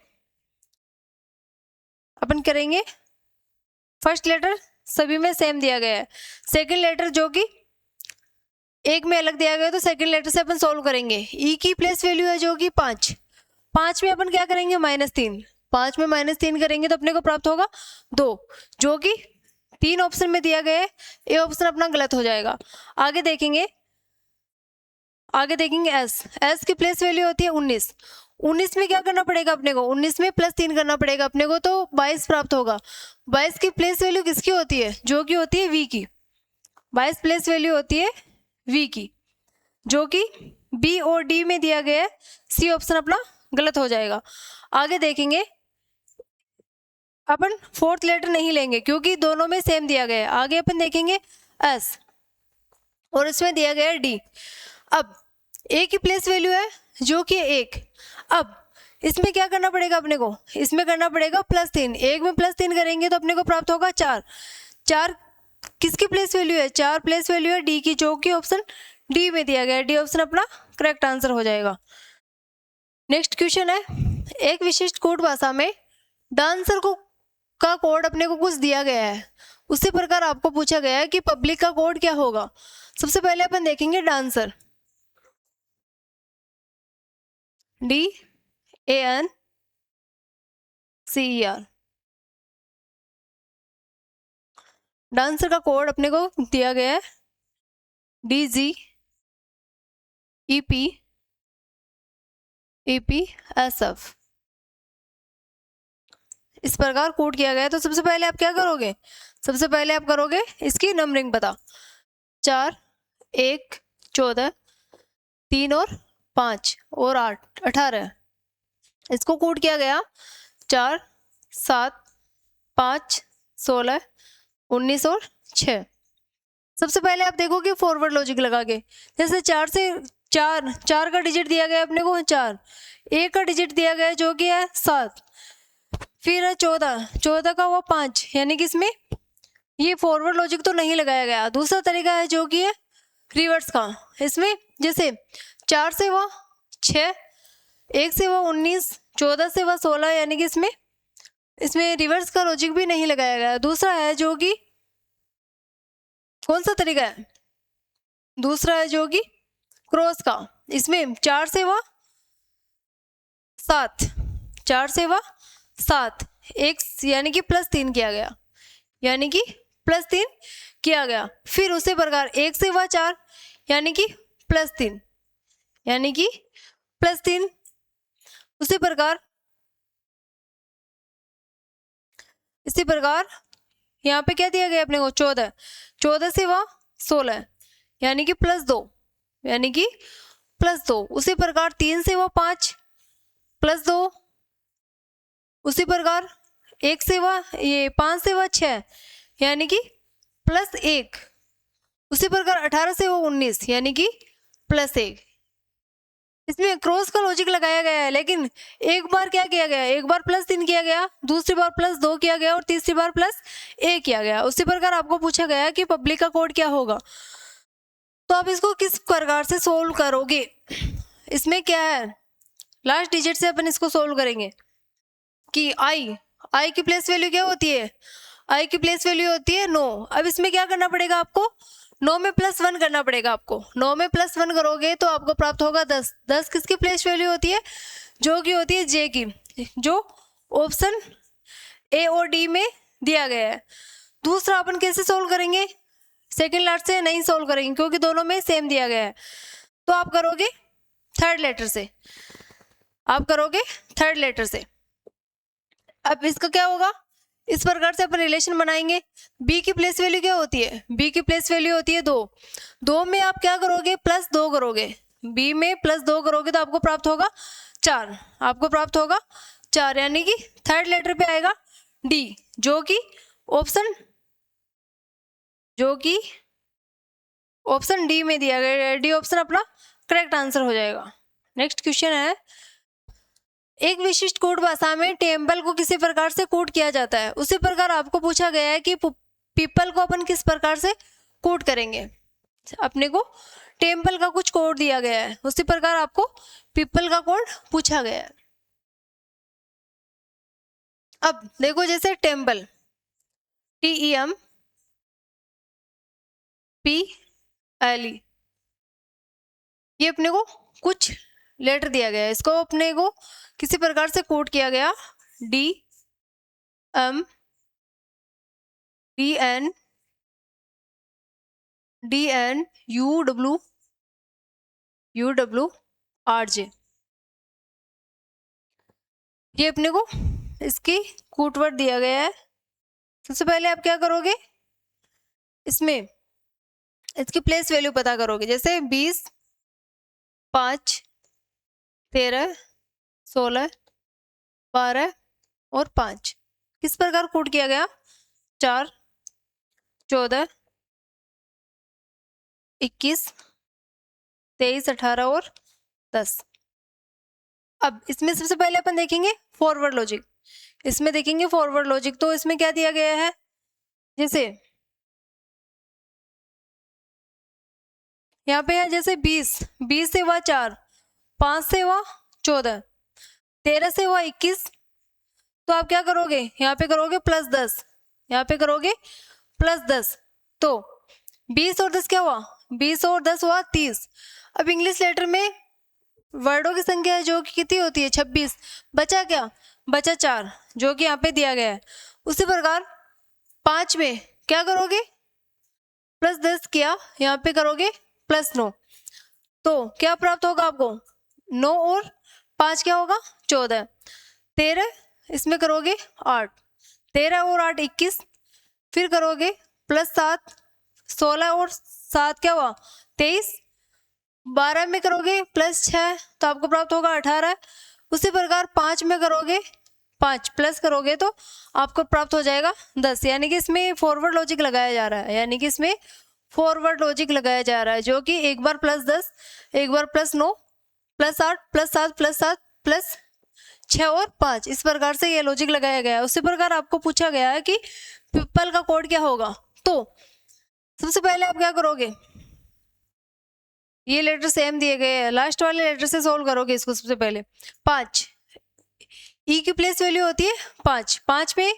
अपन करेंगे, फर्स्ट लेटर सभी में सेम दिया गया है, सेकंड लेटर जो कि एक में अलग दिया गया है तो सेकंड लेटर से अपन सोल्व करेंगे। ई की प्लेस वैल्यू है जो कि 5, 5 में अपन क्या करेंगे? -3, 5 में -3 करेंगे तो अपने को प्राप्त होगा 2, जो कि 3 ऑप्शन में दिया गया है। ए ऑप्शन अपना गलत हो जाएगा। आगे देखेंगे एस की प्लेस वैल्यू होती है 19, 19 में क्या करना पड़ेगा अपने को? 19 में +3 करना पड़ेगा अपने को तो 22 प्राप्त होगा। 22 की प्लेस वैल्यू किसकी होती है? जो कि होती है वी की। 22 प्लेस वैल्यू होती है वी की, जो कि बी और डी में दिया गया है। सी ऑप्शन अपना गलत हो जाएगा। आगे देखेंगे अपन फोर्थ लेटर नहीं लेंगे क्योंकि दोनों में सेम दिया गया है। आगे अपन देखेंगे एस और इसमें दिया गया है डी। अब ए की प्लेस वैल्यू है जो कि 1। अब इसमें क्या करना पड़ेगा अपने को? इसमें करना पड़ेगा +3, 1 में +3 करेंगे तो अपने को प्राप्त होगा 4। 4 किसकी प्लेस वैल्यू है? 4 प्लेस वैल्यू है डी की, जो कि ऑप्शन डी में दिया गया है। डी ऑप्शन अपना करेक्ट आंसर हो जाएगा। नेक्स्ट क्वेश्चन है, एक विशिष्ट कोड भाषा में डांसर को का कोड अपने को कुछ दिया गया है, उसी प्रकार आपको पूछा गया है कि पब्लिक का कोड क्या होगा। सबसे पहले अपन देखेंगे डांसर, DANCER। डांसर का कोड अपने को दिया गया है DGEPSF। इस प्रकार कोड किया गया है। तो सबसे पहले आप क्या करोगे? सबसे पहले आप करोगे इसकी नंबरिंग पता, 4, 1, 14, 3 और 5 और 8, 18। इसको कोड किया गया 4, 7, 5, 16, 19 और 6। सबसे पहले आप देखोगे फॉरवर्ड लॉजिक लगा के, जैसे 4 से 4 का डिजिट दिया गया अपने को 4, 1 का डिजिट दिया गया जो कि है 7, फिर है 14 का हुआ 5 यानी कि इसमें ये फॉरवर्ड लॉजिक तो नहीं लगाया गया। दूसरा तरीका है जो कि है रिवर्स का। इसमें जैसे 4 से हुआ 6, 1 से हुआ 19, 14 से हुआ 16 यानी कि इसमें रिवर्स का लॉजिक भी नहीं लगाया गया। दूसरा है जो कि कौन सा तरीका है? दूसरा है जो कि क्रॉस का। इसमें 4 से हुआ 7, 4 से हुआ 7, 1 यानी कि +3 किया गया, यानी कि +3 किया गया। फिर उसी प्रकार 1 से हुआ 4 यानी कि +3, यानी कि +3। उसी प्रकार इसी प्रकार यहाँ पे क्या दिया गया अपने को? 14 से हुआ 16 यानी कि +2, यानी कि +2। उसी प्रकार 3 से हुआ 5 +2। उसी प्रकार 1 से हुआ 5 से हुआ 6 यानी कि +1। उसी प्रकार 18 से हुआ 19 यानी कि +1। इसमें क्रॉस का लॉजिक लगाया गया है, लेकिन एक बार क्या किया गया? एक बार +3 किया गया, दूसरी बार +2 किया गया और तीसरी बार +1 किया गया। उसी प्रकार आपको पूछा गया कि पब्लिक का कोड क्या होगा। तो आप इसको किस प्रकार से सोल्व करोगे? इसमें क्या है, लास्ट डिजिट से अपन इसको सोल्व करेंगे कि आई की प्लेस वैल्यू क्या होती है? आई की प्लेस वैल्यू होती है 9। अब इसमें क्या करना पड़ेगा आपको? 9 में +1 करना पड़ेगा आपको। 9 में +1 करोगे तो आपको प्राप्त होगा 10। 10 किसकी प्लेस वैल्यू होती है? जो कि होती है जे की, जो ऑप्शन ए और डी में दिया गया है। दूसरा अपन कैसे सोल्व करेंगे? सेकेंड लेटर से नहीं सोल्व करेंगे क्योंकि दोनों में सेम दिया गया है। तो आप करोगे थर्ड लेटर से, आप करोगे थर्ड लेटर से। अब इसका क्या होगा? इस प्रकार से अपन रिलेशन बनाएंगे। बी की प्लेस वैल्यू क्या होती है? बी की प्लेस वैल्यू होती है 2। 2 में आप क्या करोगे? +2 करोगे। बी में +2 करोगे तो आपको प्राप्त होगा 4। आपको प्राप्त होगा 4, यानी कि थर्ड लेटर पे आएगा डी, जो कि ऑप्शन डी में दिया गया है। डी ऑप्शन अपना करेक्ट आंसर हो जाएगा। नेक्स्ट क्वेश्चन है, एक विशिष्ट कूट भाषा में टेम्पल को किसी प्रकार से कूट किया जाता है। उसी प्रकार आपको पूछा गया है कि पीपल को अपन किस प्रकार से कूट करेंगे। अपने को टेम्पल का कुछ कोड दिया गया है, उसी प्रकार आपको पीपल का कोड पूछा गया है। अब देखो, जैसे टेम्पल TEMPLE, ये अपने को कुछ लेटर दिया गया है, इसको अपने को किसी प्रकार से कोड किया गया DNUWRJ। ये अपने को इसकी कूट वर्ड दिया गया है। सबसे पहले आप क्या करोगे? इसमें इसकी प्लेस वैल्यू पता करोगे। जैसे 20, 5, 13, 16, 12 और 5 किस प्रकार कूट किया गया? 4, 14, 21, 23, 18 और 10। अब इसमें सबसे पहले अपन देखेंगे फॉरवर्ड लॉजिक। इसमें देखेंगे फॉरवर्ड लॉजिक, तो इसमें क्या दिया गया है? जैसे यहाँ पे है, जैसे 20 से हुआ 4, 5 से हुआ 14, 13 से हुआ 21। तो आप क्या करोगे? यहाँ पे करोगे +10, यहाँ पे करोगे +10। तो 20 और 10 क्या हुआ? 20 और 10 हुआ 30। अब इंग्लिश लेटर में वर्डों की संख्या है जो कि कितनी होती है? 26। बचा क्या? बचा 4, जो कि यहाँ पे दिया गया है। उसी प्रकार 5 में क्या करोगे? +10 किया, यहाँ पे करोगे +9। तो क्या प्राप्त होगा आपको? 9 और 5 क्या होगा? 14। 13 इसमें करोगे 8, 13 और 8 21। फिर करोगे +7, 16 और 7 क्या हुआ? 23। 12 में करोगे +6 तो आपको प्राप्त होगा 18। उसी प्रकार 5 में करोगे 5 प्लस करोगे तो आपको प्राप्त हो जाएगा 10। यानी कि इसमें फॉरवर्ड लॉजिक लगाया जा रहा है, यानी कि इसमें फॉरवर्ड लॉजिक लगाया जा रहा है, जो कि एक बार +10, एक बार +9, +8, +7, +7, +6 और 5, इस प्रकार से ये लॉजिक लगाया गया है। उसी प्रकार आपको पूछा गया है कि पीपल का कोड क्या होगा। तो सबसे पहले आप क्या करोगे? ये लेटर सेम दिए गए हैं, लास्ट वाले लेटर से सोल्व करोगे इसको। सबसे पहले 5, ई की प्लेस वैल्यू होती है 5। 5 में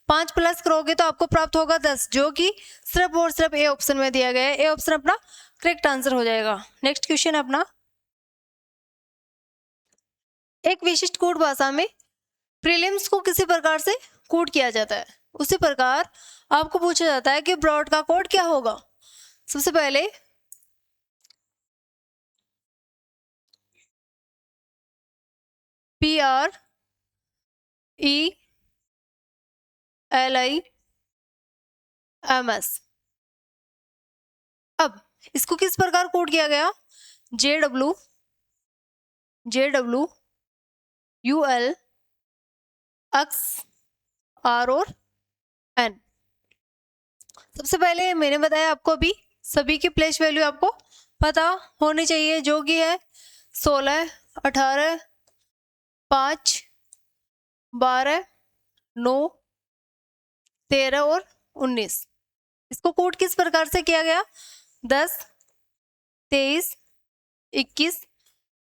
5 प्लस करोगे तो आपको प्राप्त होगा 10, जो कि सिर्फ और सिर्फ ए ऑप्शन में दिया गया है। ए ऑप्शन अपना करेक्ट आंसर हो जाएगा। नेक्स्ट क्वेश्चन अपना, एक विशिष्ट कूट भाषा में प्रीलिम्स को किसी प्रकार से कूट किया जाता है। उसी प्रकार आपको पूछा जाता है कि ब्रॉड का कोड क्या होगा। सबसे पहले PRELIMS। अब इसको किस प्रकार कोड किया गया? JW UL X R और N। सबसे पहले मैंने बताया आपको अभी सभी की प्लेस वैल्यू आपको पता होनी चाहिए, जो कि है 16, 18, 5, 12, 9, 13 और 19। इसको कोड किस प्रकार से किया गया? 10, 23, 21,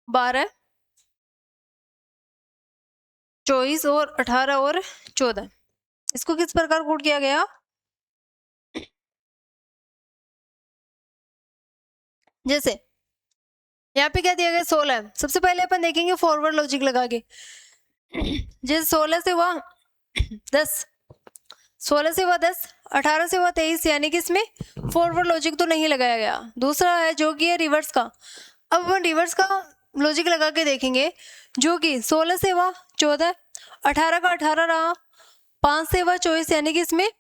12, 24 और 18 और 14। इसको किस प्रकार कोड किया गया? जैसे यहाँ पे क्या दिया गया 16 है। सबसे पहले अपन देखेंगे फॉरवर्ड लॉजिक लगा के। जैसे 16 से हुआ 10, 16 से हुआ 10, 18 से हुआ 23, यानी कि इसमें फॉरवर्ड लॉजिक तो नहीं लगाया गया। दूसरा है जो कि है रिवर्स का। अब अपन रिवर्स का लॉजिक लगा के देखेंगे, जो कि 16 से हुआ 14, 18 का 18 रहा, 5 से हुआ 24, यानी कि इसमें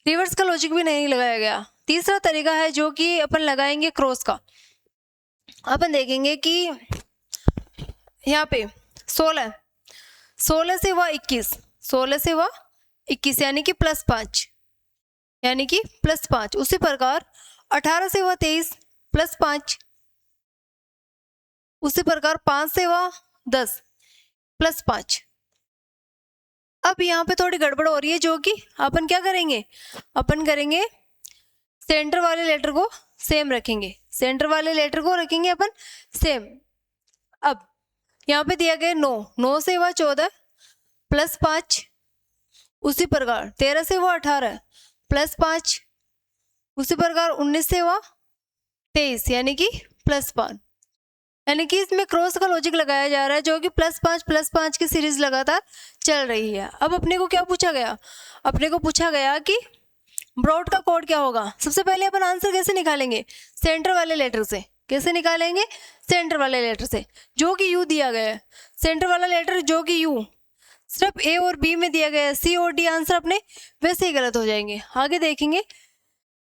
रिवर्स का लॉजिक भी नहीं लगाया गया। तीसरा तरीका है जो कि अपन लगाएंगे क्रॉस का। अपन देखेंगे कि यहाँ पे 16 से हुआ 21, 16 से हुआ 21, यानी कि +5, यानी कि +5। उसी प्रकार 18 से हुआ 23, +5। उसी प्रकार 5 से हुआ 10, +5। अब यहाँ पे थोड़ी गड़बड़ हो रही है, जो कि अपन क्या करेंगे, अपन करेंगे सेंटर वाले लेटर को सेम रखेंगे, सेंटर वाले लेटर को रखेंगे अपन सेम। अब यहाँ पे दिया गया 9, 9 से हुआ 14, +5। उसी प्रकार 13 से हुआ 18, +5। उसी प्रकार 19 से हुआ 23, यानी कि +5। यानी कि इसमें क्रॉस का लॉजिक लगाया जा रहा है, जो कि +5 की सीरीज लगातार चल रही है। अब अपने को क्या पूछा गया, अपने को पूछा गया कि ब्रॉड का कोड क्या होगा। सबसे पहले अपन आंसर कैसे निकालेंगे, सेंटर वाले लेटर से। कैसे निकालेंगे, सेंटर वाले लेटर से, जो कि यू दिया गया है। सेंटर वाला लेटर जो कि यू सिर्फ ए और बी में दिया गया है, सी और डी आंसर अपने वैसे ही गलत हो जाएंगे। आगे देखेंगे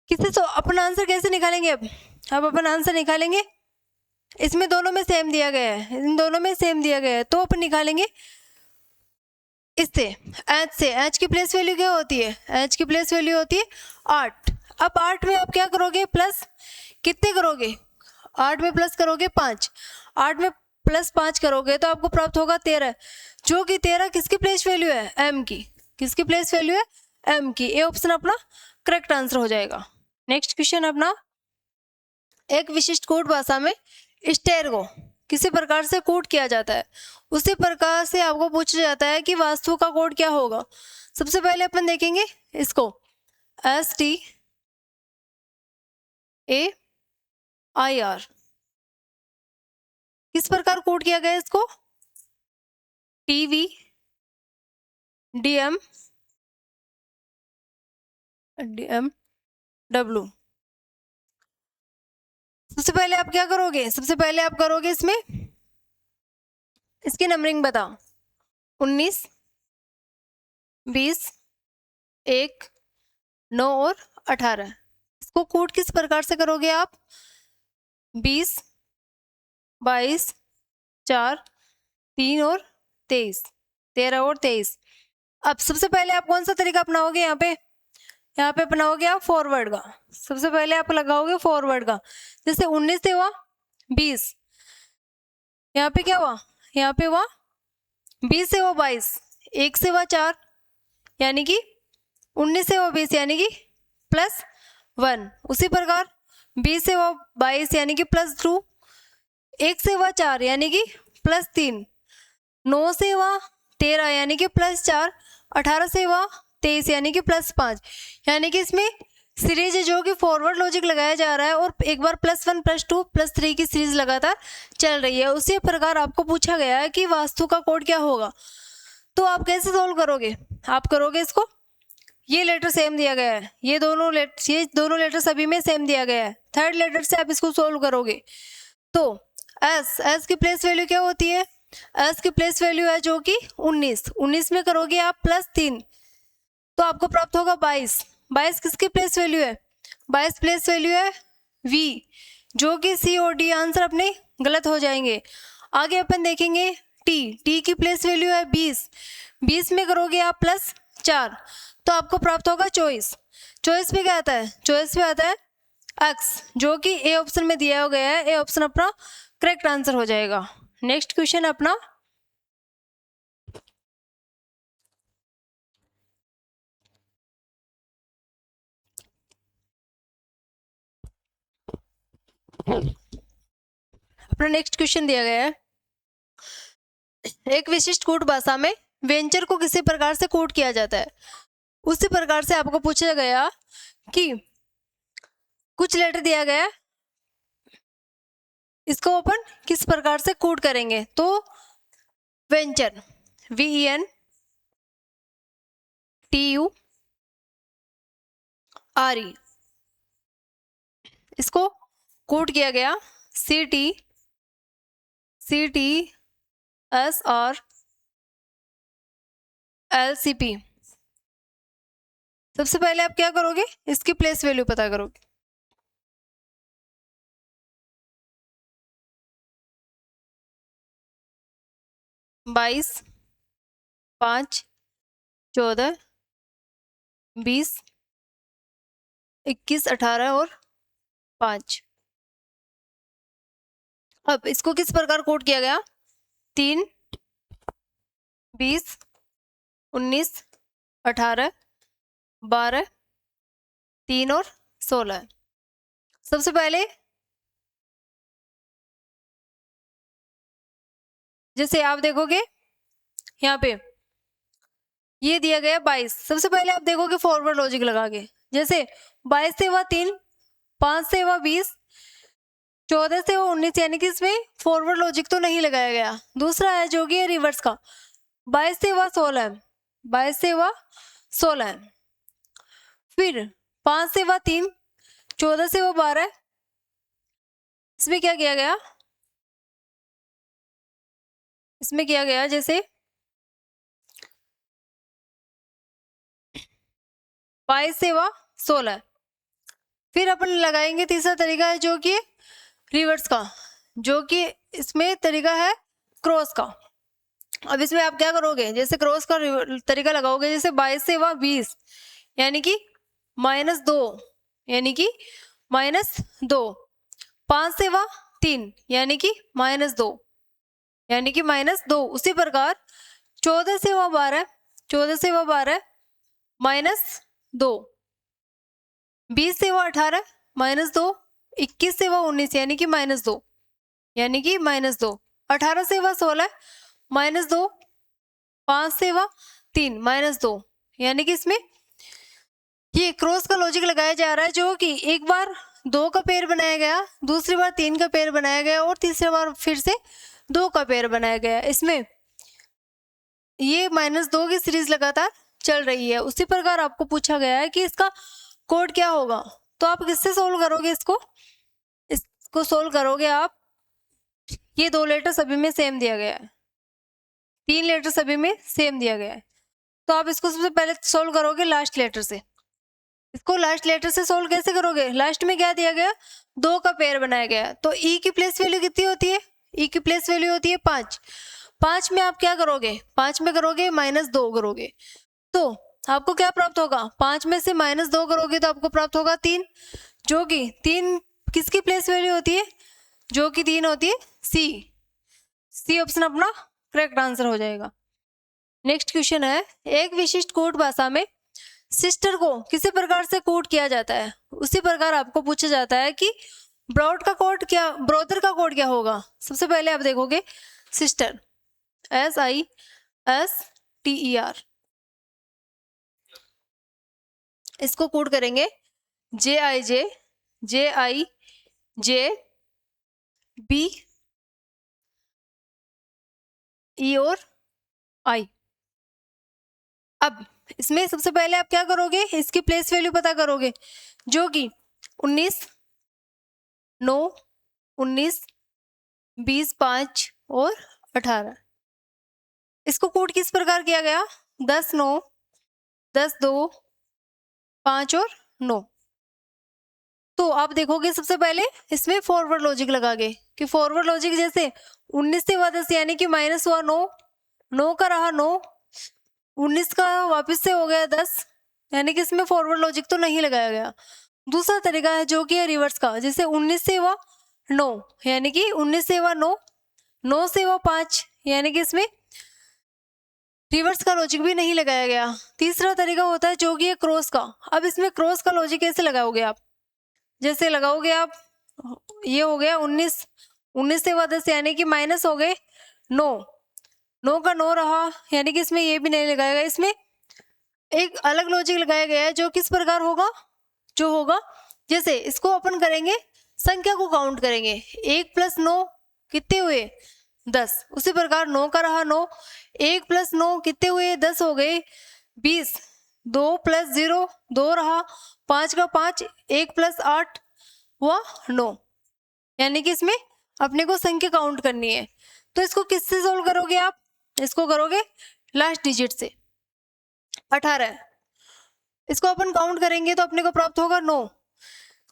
किससे तो अपन आंसर कैसे निकालेंगे। अब अपन आंसर निकालेंगे, इसमें दोनों में सेम दिया गया है, इन दोनों में सेम दिया गया है, तो अपन निकालेंगे इससे एच से। एच की प्लेस वैल्यू क्या होती है, एच की प्लेस वैल्यू होती है 8। अब 8 में आप क्या करोगे, प्लस कितने करोगे, 8 में प्लस करोगे 5, 8 में +5 करोगे तो आपको प्राप्त होगा 13, जो कि 13 किसकी प्लेस वैल्यू है, एम की। किसकी प्लेस वैल्यू है, एम की। ये ऑप्शन अपना करेक्ट आंसर हो जाएगा। नेक्स्ट क्वेश्चन अपना, एक विशिष्ट कोड भाषा में स्टेर को किसी प्रकार से कोड किया जाता है, उसी प्रकार से आपको पूछा जाता है कि वास्तु का कोड क्या होगा। सबसे पहले अपन देखेंगे इसको STAIR किस प्रकार कोड किया गया है इसको, TVDMW। सबसे पहले आप क्या करोगे, सबसे पहले आप करोगे इसमें इसकी नंबरिंग बताओ, 19, 20, 1, 9 और 18। इसको कोड किस प्रकार से करोगे आप, 20, 22, 4, 3 और 23, 13 और 23। अब सबसे पहले आप कौन सा तरीका अपनाओगे, यहाँ पे अपनाओगे आप फॉरवर्ड का। सबसे पहले आप लगाओगे फॉरवर्ड का। जैसे 19 से हुआ 20, यहाँ पे क्या हुआ, यहाँ पे हुआ 20 से हुआ 22, 1 से हुआ 4, यानी कि 19 से हुआ 20, यानी कि +1। उसी प्रकार 20 से हुआ 22, यानी कि +2, 1 से हुआ 4, यानी कि +3, 9 से हुआ 13, यानी कि +4, 18 से हुआ 23, यानी कि +5। यानी कि इसमें सीरीज है जो कि फॉरवर्ड लॉजिक लगाया जा रहा है, और एक बार +1, +2, +3 की सीरीज लगातार चल रही है। उसी प्रकार आपको पूछा गया है कि वास्तु का कोड क्या होगा, तो आप कैसे सोल्व करोगे, आप करोगे इसको, ये लेटर सेम दिया गया है, ये दोनों लेटर सभी में सेम दिया गया है, थर्ड लेटर से आप इसको सोल्व करोगे तो एस की प्लेस वैल्यू क्या होती है, एस की प्लेस वैल्यू है जो कि 19 में करोगे आप +3 तो आपको प्राप्त होगा 22 किसकी प्लेस वैल्यू है, 22 प्लेस वैल्यू है वी, जो कि सी और डी आंसर अपने गलत हो जाएंगे। आगे अपन देखेंगे टी की प्लेस वैल्यू है 20 में करोगे आप +4 तो आपको प्राप्त होगा 24 पे क्या आता है, 24 पे आता है एक्स, जो कि ए ऑप्शन में दिया गया है, ए ऑप्शन अपना करेक्ट आंसर हो जाएगा। नेक्स्ट क्वेश्चन अपना, अपना नेक्स्ट क्वेश्चन दिया गया है, एक विशिष्ट कूट भाषा में व्यंजन को किसी प्रकार से कूट किया जाता है। उसी प्रकार से आपको पूछा गया कि कुछ लेटर दिया गया, इसको अपन किस प्रकार से कूट करेंगे। तो व्यंजन VENTURE, इसको कूट किया गया CTSRLCP। सबसे पहले आप क्या करोगे, इसकी प्लेस वैल्यू पता करोगे। बाईस, 5, 14, 20, 21, 18 और 5। अब इसको किस प्रकार कोड किया गया, 3, 20, 19, 18, 12, 3 और 16। सबसे पहले जैसे आप देखोगे यहाँ पे ये दिया गया 22। सबसे पहले आप देखोगे फॉरवर्ड लॉजिक लगा के, जैसे 22 से हुआ 3, 5 से हुआ 20, 14 से हुआ 19, यानी कि इसमें फॉरवर्ड लॉजिक तो नहीं लगाया गया। दूसरा है जो कि रिवर्स का, 22 से हुआ 16, 22 से हुआ 16, फिर 5 से हुआ 3, 14 से हुआ 12। इसमें क्या किया गया, इसमें किया गया जैसे 22 से हुआ 16, फिर अपन लगाएंगे तीसरा तरीका है जो कि रिवर्स का, जो कि इसमें तरीका है क्रॉस का। अब इसमें आप क्या करोगे, जैसे क्रॉस का तरीका लगाओगे, जैसे 22 से हुआ 20, यानी कि -2, यानी कि -2, 5 से हुआ 3, यानी कि -2, यानी कि -2। उसी प्रकार 14 से हुआ 12, 14 से हुआ 12, -2, 20 से हुआ 18, -2, 21 से हुआ 19, यानी कि -2, यानी कि -2, 18 से हुआ 16, -2, 5 से हुआ 3, -2, यानी कि इसमें ये क्रॉस का लॉजिक लगाया जा रहा है, जो कि एक बार 2 का पेयर बनाया गया, दूसरी बार 3 का पेयर बनाया गया और तीसरी बार फिर से 2 का पेयर बनाया गया। इसमें ये -2 की सीरीज लगातार चल रही है। उसी प्रकार आपको पूछा गया है कि इसका कोड क्या होगा, तो आप किससे सोल्व करोगे इसको सोल्व करोगे आप, ये 2 लेटर सभी में सेम दिया गया है, 3 लेटर सभी में सेम दिया गया है, तो आप इसको सबसे पहले सोल्व करोगे लास्ट लेटर से। इसको लास्ट लेटर से सोल्व कैसे करोगे, लास्ट में क्या दिया गया, 2 का पेयर बनाया गया, तो ई की प्लेस वैल्यू कितनी होती है, ई की प्लेस वैल्यू होती है 5। 5 में आप क्या करोगे, 5 में करोगे -2 करोगे, तो आपको क्या प्राप्त होगा, 5 में से -2 करोगे तो आपको प्राप्त होगा 3, जो कि 3 किसकी प्लेस वैल्यू होती है, जो कि 3 होती है सी ऑप्शन अपना करेक्ट आंसर हो जाएगा। नेक्स्ट क्वेश्चन है, एक विशिष्ट कूट भाषा में सिस्टर को किसी प्रकार से कूट किया जाता है। उसी प्रकार आपको पूछा जाता है कि ब्रॉडर का कोड क्या होगा। सबसे पहले आप देखोगे सिस्टर, SISTER, इसको कूट करेंगे JIJBE और I। अब इसमें सबसे पहले आप क्या करोगे, इसकी प्लेस वैल्यू पता करोगे, जो कि 19, 9, 19, 20, 5 और 18। इसको कूट किस प्रकार किया गया, 10, 9, 10, 2, 5 और 9। तो आप देखोगे सबसे पहले इसमें फॉरवर्ड लॉजिक लगा के, कि फॉरवर्ड लॉजिक जैसे 19 से हुआ 10, यानी कि माइनस हुआ 9, 9 का रहा 9, 19 का वापस से हो गया 10, यानी कि इसमें फॉरवर्ड लॉजिक तो नहीं लगाया गया। दूसरा तरीका है जो कि है रिवर्स का, जैसे 19 से हुआ 9, यानी कि 19 से हुआ 9, 9 से हुआ 5, यानी कि इसमें रिवर्स का लॉजिक भी नहीं लगाया गया। तीसरा तरीका होता है जो कि है क्रॉस का। अब इसमें क्रॉस का लॉजिक कैसे लगाओगे आप, जैसे लगाओगे आप, ये हो गया 19, 19 से हुआ 10 यानी कि माइनस हो गए 9, 9 का 9 रहा, यानी कि इसमें ये भी नहीं लगाएगा। इसमें एक अलग लॉजिक लगाया गया है जो किस प्रकार होगा, जो होगा जैसे इसको अपन करेंगे, संख्या को काउंट करेंगे, 1 + 9 कितने हुए 10, उसी प्रकार 9 का रहा 9, 1 + 9 कितने हुए 10 हो गए 20, 2 + 0 2 रहा, 5 का 5, 1 + 8 हुआ 9, यानी कि इसमें अपने को संख्या काउंट करनी है। तो इसको किससे सोल्व करोगे आप, इसको करोगे लास्ट डिजिट से 18, इसको अपन काउंट करेंगे तो अपने को प्राप्त होगा 9,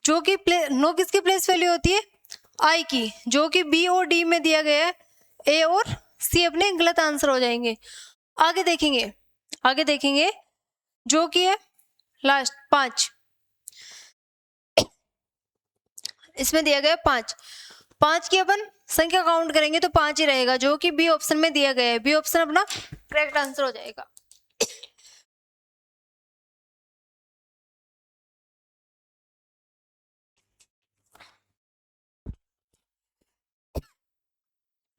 जो कि 9 किसकी प्लेस वैल्यू होती है, आई की, जो कि बी और डी में दिया गया है, ए और सी अपने गलत आंसर हो जाएंगे। आगे देखेंगे, आगे देखेंगे जो कि है लास्ट 5, इसमें दिया गया 5, 5 की अपन संख्या काउंट करेंगे तो 5 ही रहेगा, जो कि बी ऑप्शन में दिया गया है, बी ऑप्शन अपना करेक्ट आंसर हो जाएगा।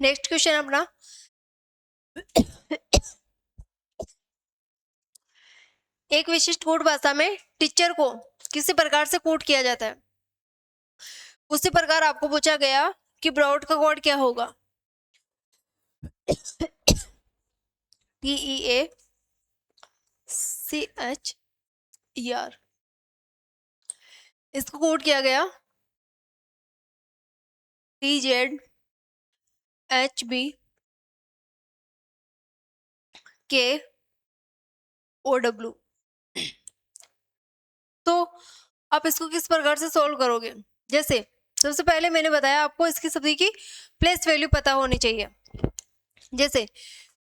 नेक्स्ट क्वेश्चन अपना, एक विशिष्ट कोड भाषा में टीचर को किसी प्रकार से कोड किया जाता है, उसी प्रकार आपको पूछा गया कि ब्रॉड का कोड क्या होगा, TEACHER, इसको कोड किया गया TZHBKOW। तो आप इसको किस प्रकार से सॉल्व करोगे, जैसे सबसे पहले मैंने बताया आपको इसकी सभी की प्लेस वैल्यू पता होनी चाहिए, जैसे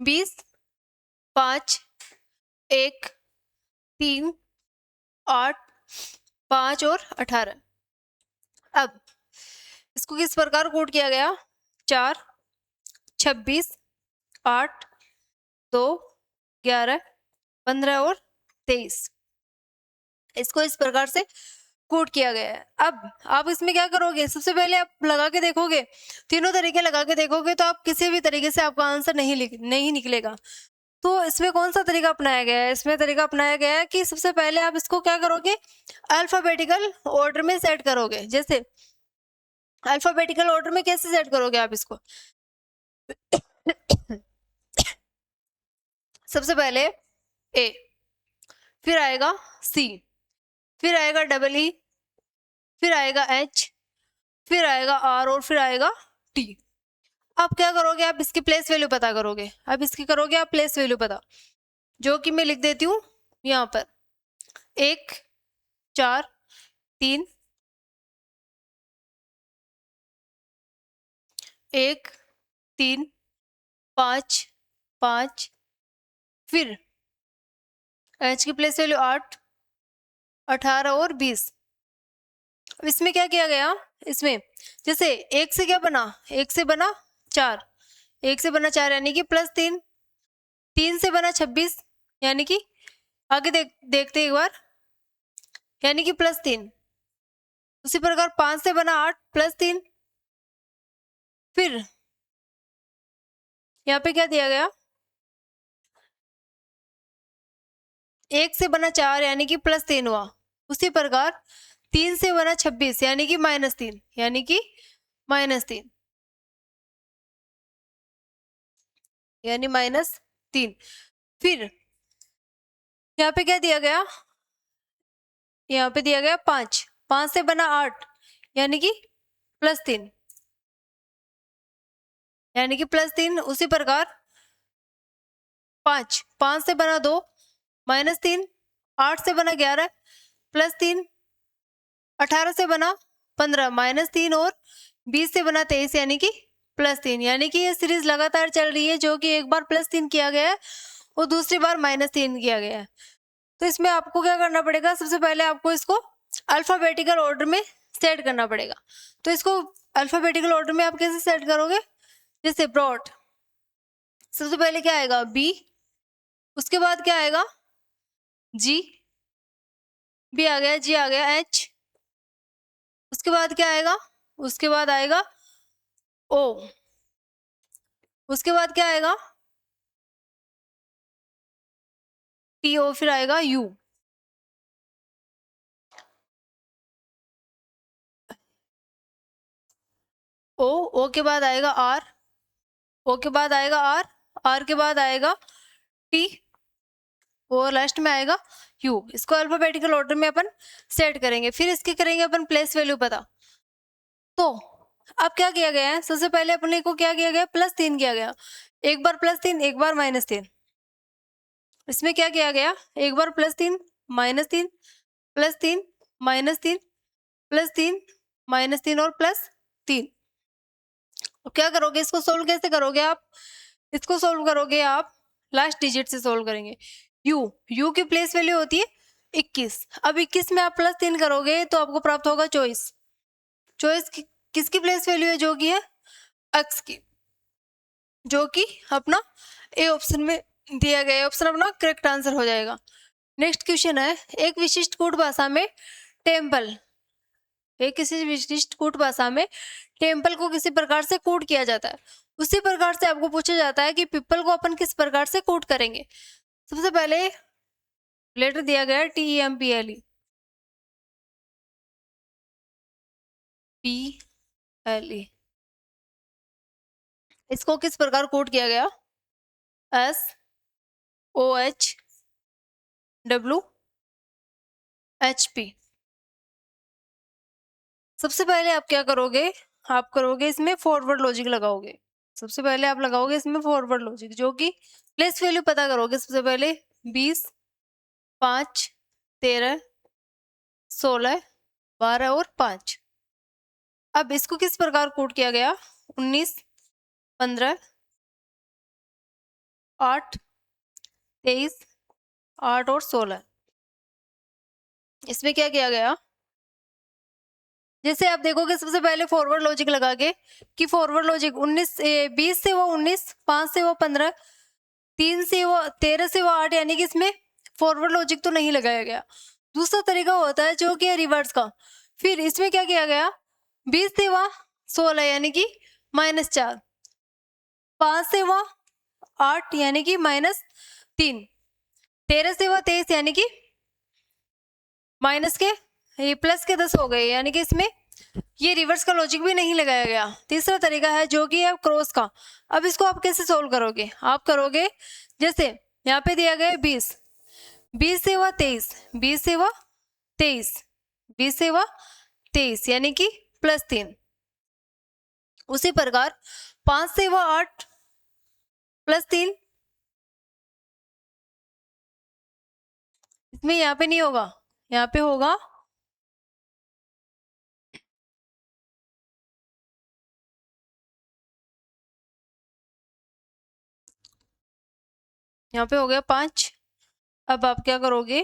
20, 5, 1, 3, 8, 5 और 18। अब इसको किस प्रकार कोड किया गया, 4, 26, 8, 2, 11, 15 और 23, इसको इस प्रकार से कोड किया गया है। अब आप इसमें क्या करोगे, सबसे पहले आप लगा के देखोगे, तीनों तरीके लगा के देखोगे तो आप किसी भी तरीके से आपका आंसर नहीं निकलेगा। तो इसमें कौन सा तरीका अपनाया गया है, इसमें तरीका अपनाया गया है कि सबसे पहले आप इसको क्या करोगे, अल्फाबेटिकल ऑर्डर में सेट करोगे। जैसे अल्फाबेटिकल ऑर्डर में कैसे सेट करोगे आप इसको, सबसे पहले ए, फिर आएगा सी, फिर आएगा EE, फिर आएगा H, फिर आएगा R और फिर आएगा T। अब क्या करोगे, आप इसकी प्लेस वैल्यू पता करोगे। अब इसकी करोगे आप प्लेस वैल्यू पता, जो कि मैं लिख देती हूँ यहाँ पर, 1, 4, 3, 1, 3, 5, 5, फिर H की प्लेस वैल्यू 8, 18 और 20। अब इसमें क्या किया गया, इसमें जैसे 1 से क्या बना, 1 से बना 4, 1 से बना 4 यानी कि +3, 3 से बना 26 यानी कि आगे देखते एक बार, यानी कि +3, उसी प्रकार 5 से बना 8 +3, फिर यहाँ पे क्या दिया गया, 1 से बना 4 यानी कि +3 हुआ, उसी प्रकार 3 से बना 26 यानी कि -3, यानी कि -3, यानी -3, फिर यहाँ पे क्या दिया गया, यहाँ पे दिया गया 5, 5 से बना 8 यानी कि +3, यानी कि +3, उसी प्रकार 5, 5 से बना 2 -3, 8 से बना 11 +3, 18 से बना 15 -3 और 20 से बना 23 यानी कि +3, यानी कि ये सीरीज लगातार चल रही है, जो कि एक बार +3 किया गया है और दूसरी बार -3 किया गया है। तो इसमें आपको क्या करना पड़ेगा, सबसे पहले आपको इसको अल्फाबेटिकल ऑर्डर में सेट करना पड़ेगा। तो इसको अल्फाबेटिकल ऑर्डर में आप कैसे सेट करोगे, जैसे ब्रॉड, सबसे पहले क्या आएगा B, उसके बाद क्या आएगा G, B आ गया, G आ गया, H, उसके बाद क्या आएगा, उसके बाद आएगा ओ, उसके बाद क्या आएगा, टी ओ, फिर आएगा यू, ओ के बाद आएगा आर, ओ के बाद आएगा आर, आर के बाद आएगा टी, और लास्ट में आएगा यू। इसको अल्फाबेटिकल ऑर्डर में अपन सेट करेंगे, फिर इसके करेंगे अपन प्लेस वैल्यू पता। तो अब क्या किया गया है, सबसे पहले अपने को क्या किया गया, +3 किया गया, एक बार +3 एक बार -3। इसमें क्या किया गया, एक बार +3 -3 +3 -3 +3 -3 और +3। अब क्या करोगे, इसको सोल्व कैसे करोगे आप, इसको सोल्व करोगे आप लास्ट डिजिट से सोल्व करेंगे। यू की प्लेस वैल्यू होती है 21। अब 21 में आप +3 करोगे तो आपको प्राप्त होगा 24। चॉइस किसकी प्लेस वैल्यू है, जो कि है एक्स की, जो कि अपना ए ऑप्शन में दिया गया है, ऑप्शन अपना करेक्ट आंसर हो जाएगा। नेक्स्ट क्वेश्चन है, एक विशिष्ट कूट भाषा में टेम्पल, एक किसी विशिष्ट कूट भाषा में टेम्पल को किसी प्रकार से कूट किया जाता है, उसी प्रकार से आपको पूछा जाता है कि पीपल को अपन किस प्रकार से कूट करेंगे। सबसे पहले लेटर दिया गया है TEMPLE, PLE, इसको किस प्रकार कोड किया गया, SOHWHP। सबसे पहले आप क्या करोगे, आप करोगे इसमें फॉरवर्ड लॉजिक लगाओगे, सबसे पहले आप लगाओगे इसमें फॉरवर्ड लॉजिक, जो कि प्लेस वैल्यू पता करोगे। सबसे पहले 20, 5, 13, 16, 12 और 5। अब इसको किस प्रकार कोड किया गया, 19, 15, 8, 23, 8 और 16। इसमें क्या किया गया, जैसे आप देखोगे सबसे पहले फॉरवर्ड लॉजिक लगा के कि फॉरवर्ड लॉजिक 20 से वो 19, 5 से वो 15, 3 से वो 13 से वो 8, यानी कि इसमें फॉरवर्ड लॉजिक तो नहीं लगाया गया। दूसरा तरीका होता है जो कि है रिवर्स का। फिर इसमें क्या किया गया, 20 से वह 16 यानी कि -4, 5 से वह 8 यानी कि -3, 13 से वह 23 यानी कि ये प्लस के 10 हो गए, यानी कि इसमें ये रिवर्स का लॉजिक भी नहीं लगाया गया। तीसरा तरीका है जो कि है क्रॉस का। अब इसको आप कैसे सोल्व करोगे, आप करोगे जैसे यहाँ पे दिया गया 20, 20 से वह 23, 20 से वह 23, 20 से वह 23 यानी कि +3। उसी प्रकार 5 से वह 8 +3, इसमें यहाँ पे नहीं होगा, यहाँ पे होगा यहाँ पे हो गया 5। अब आप क्या करोगे,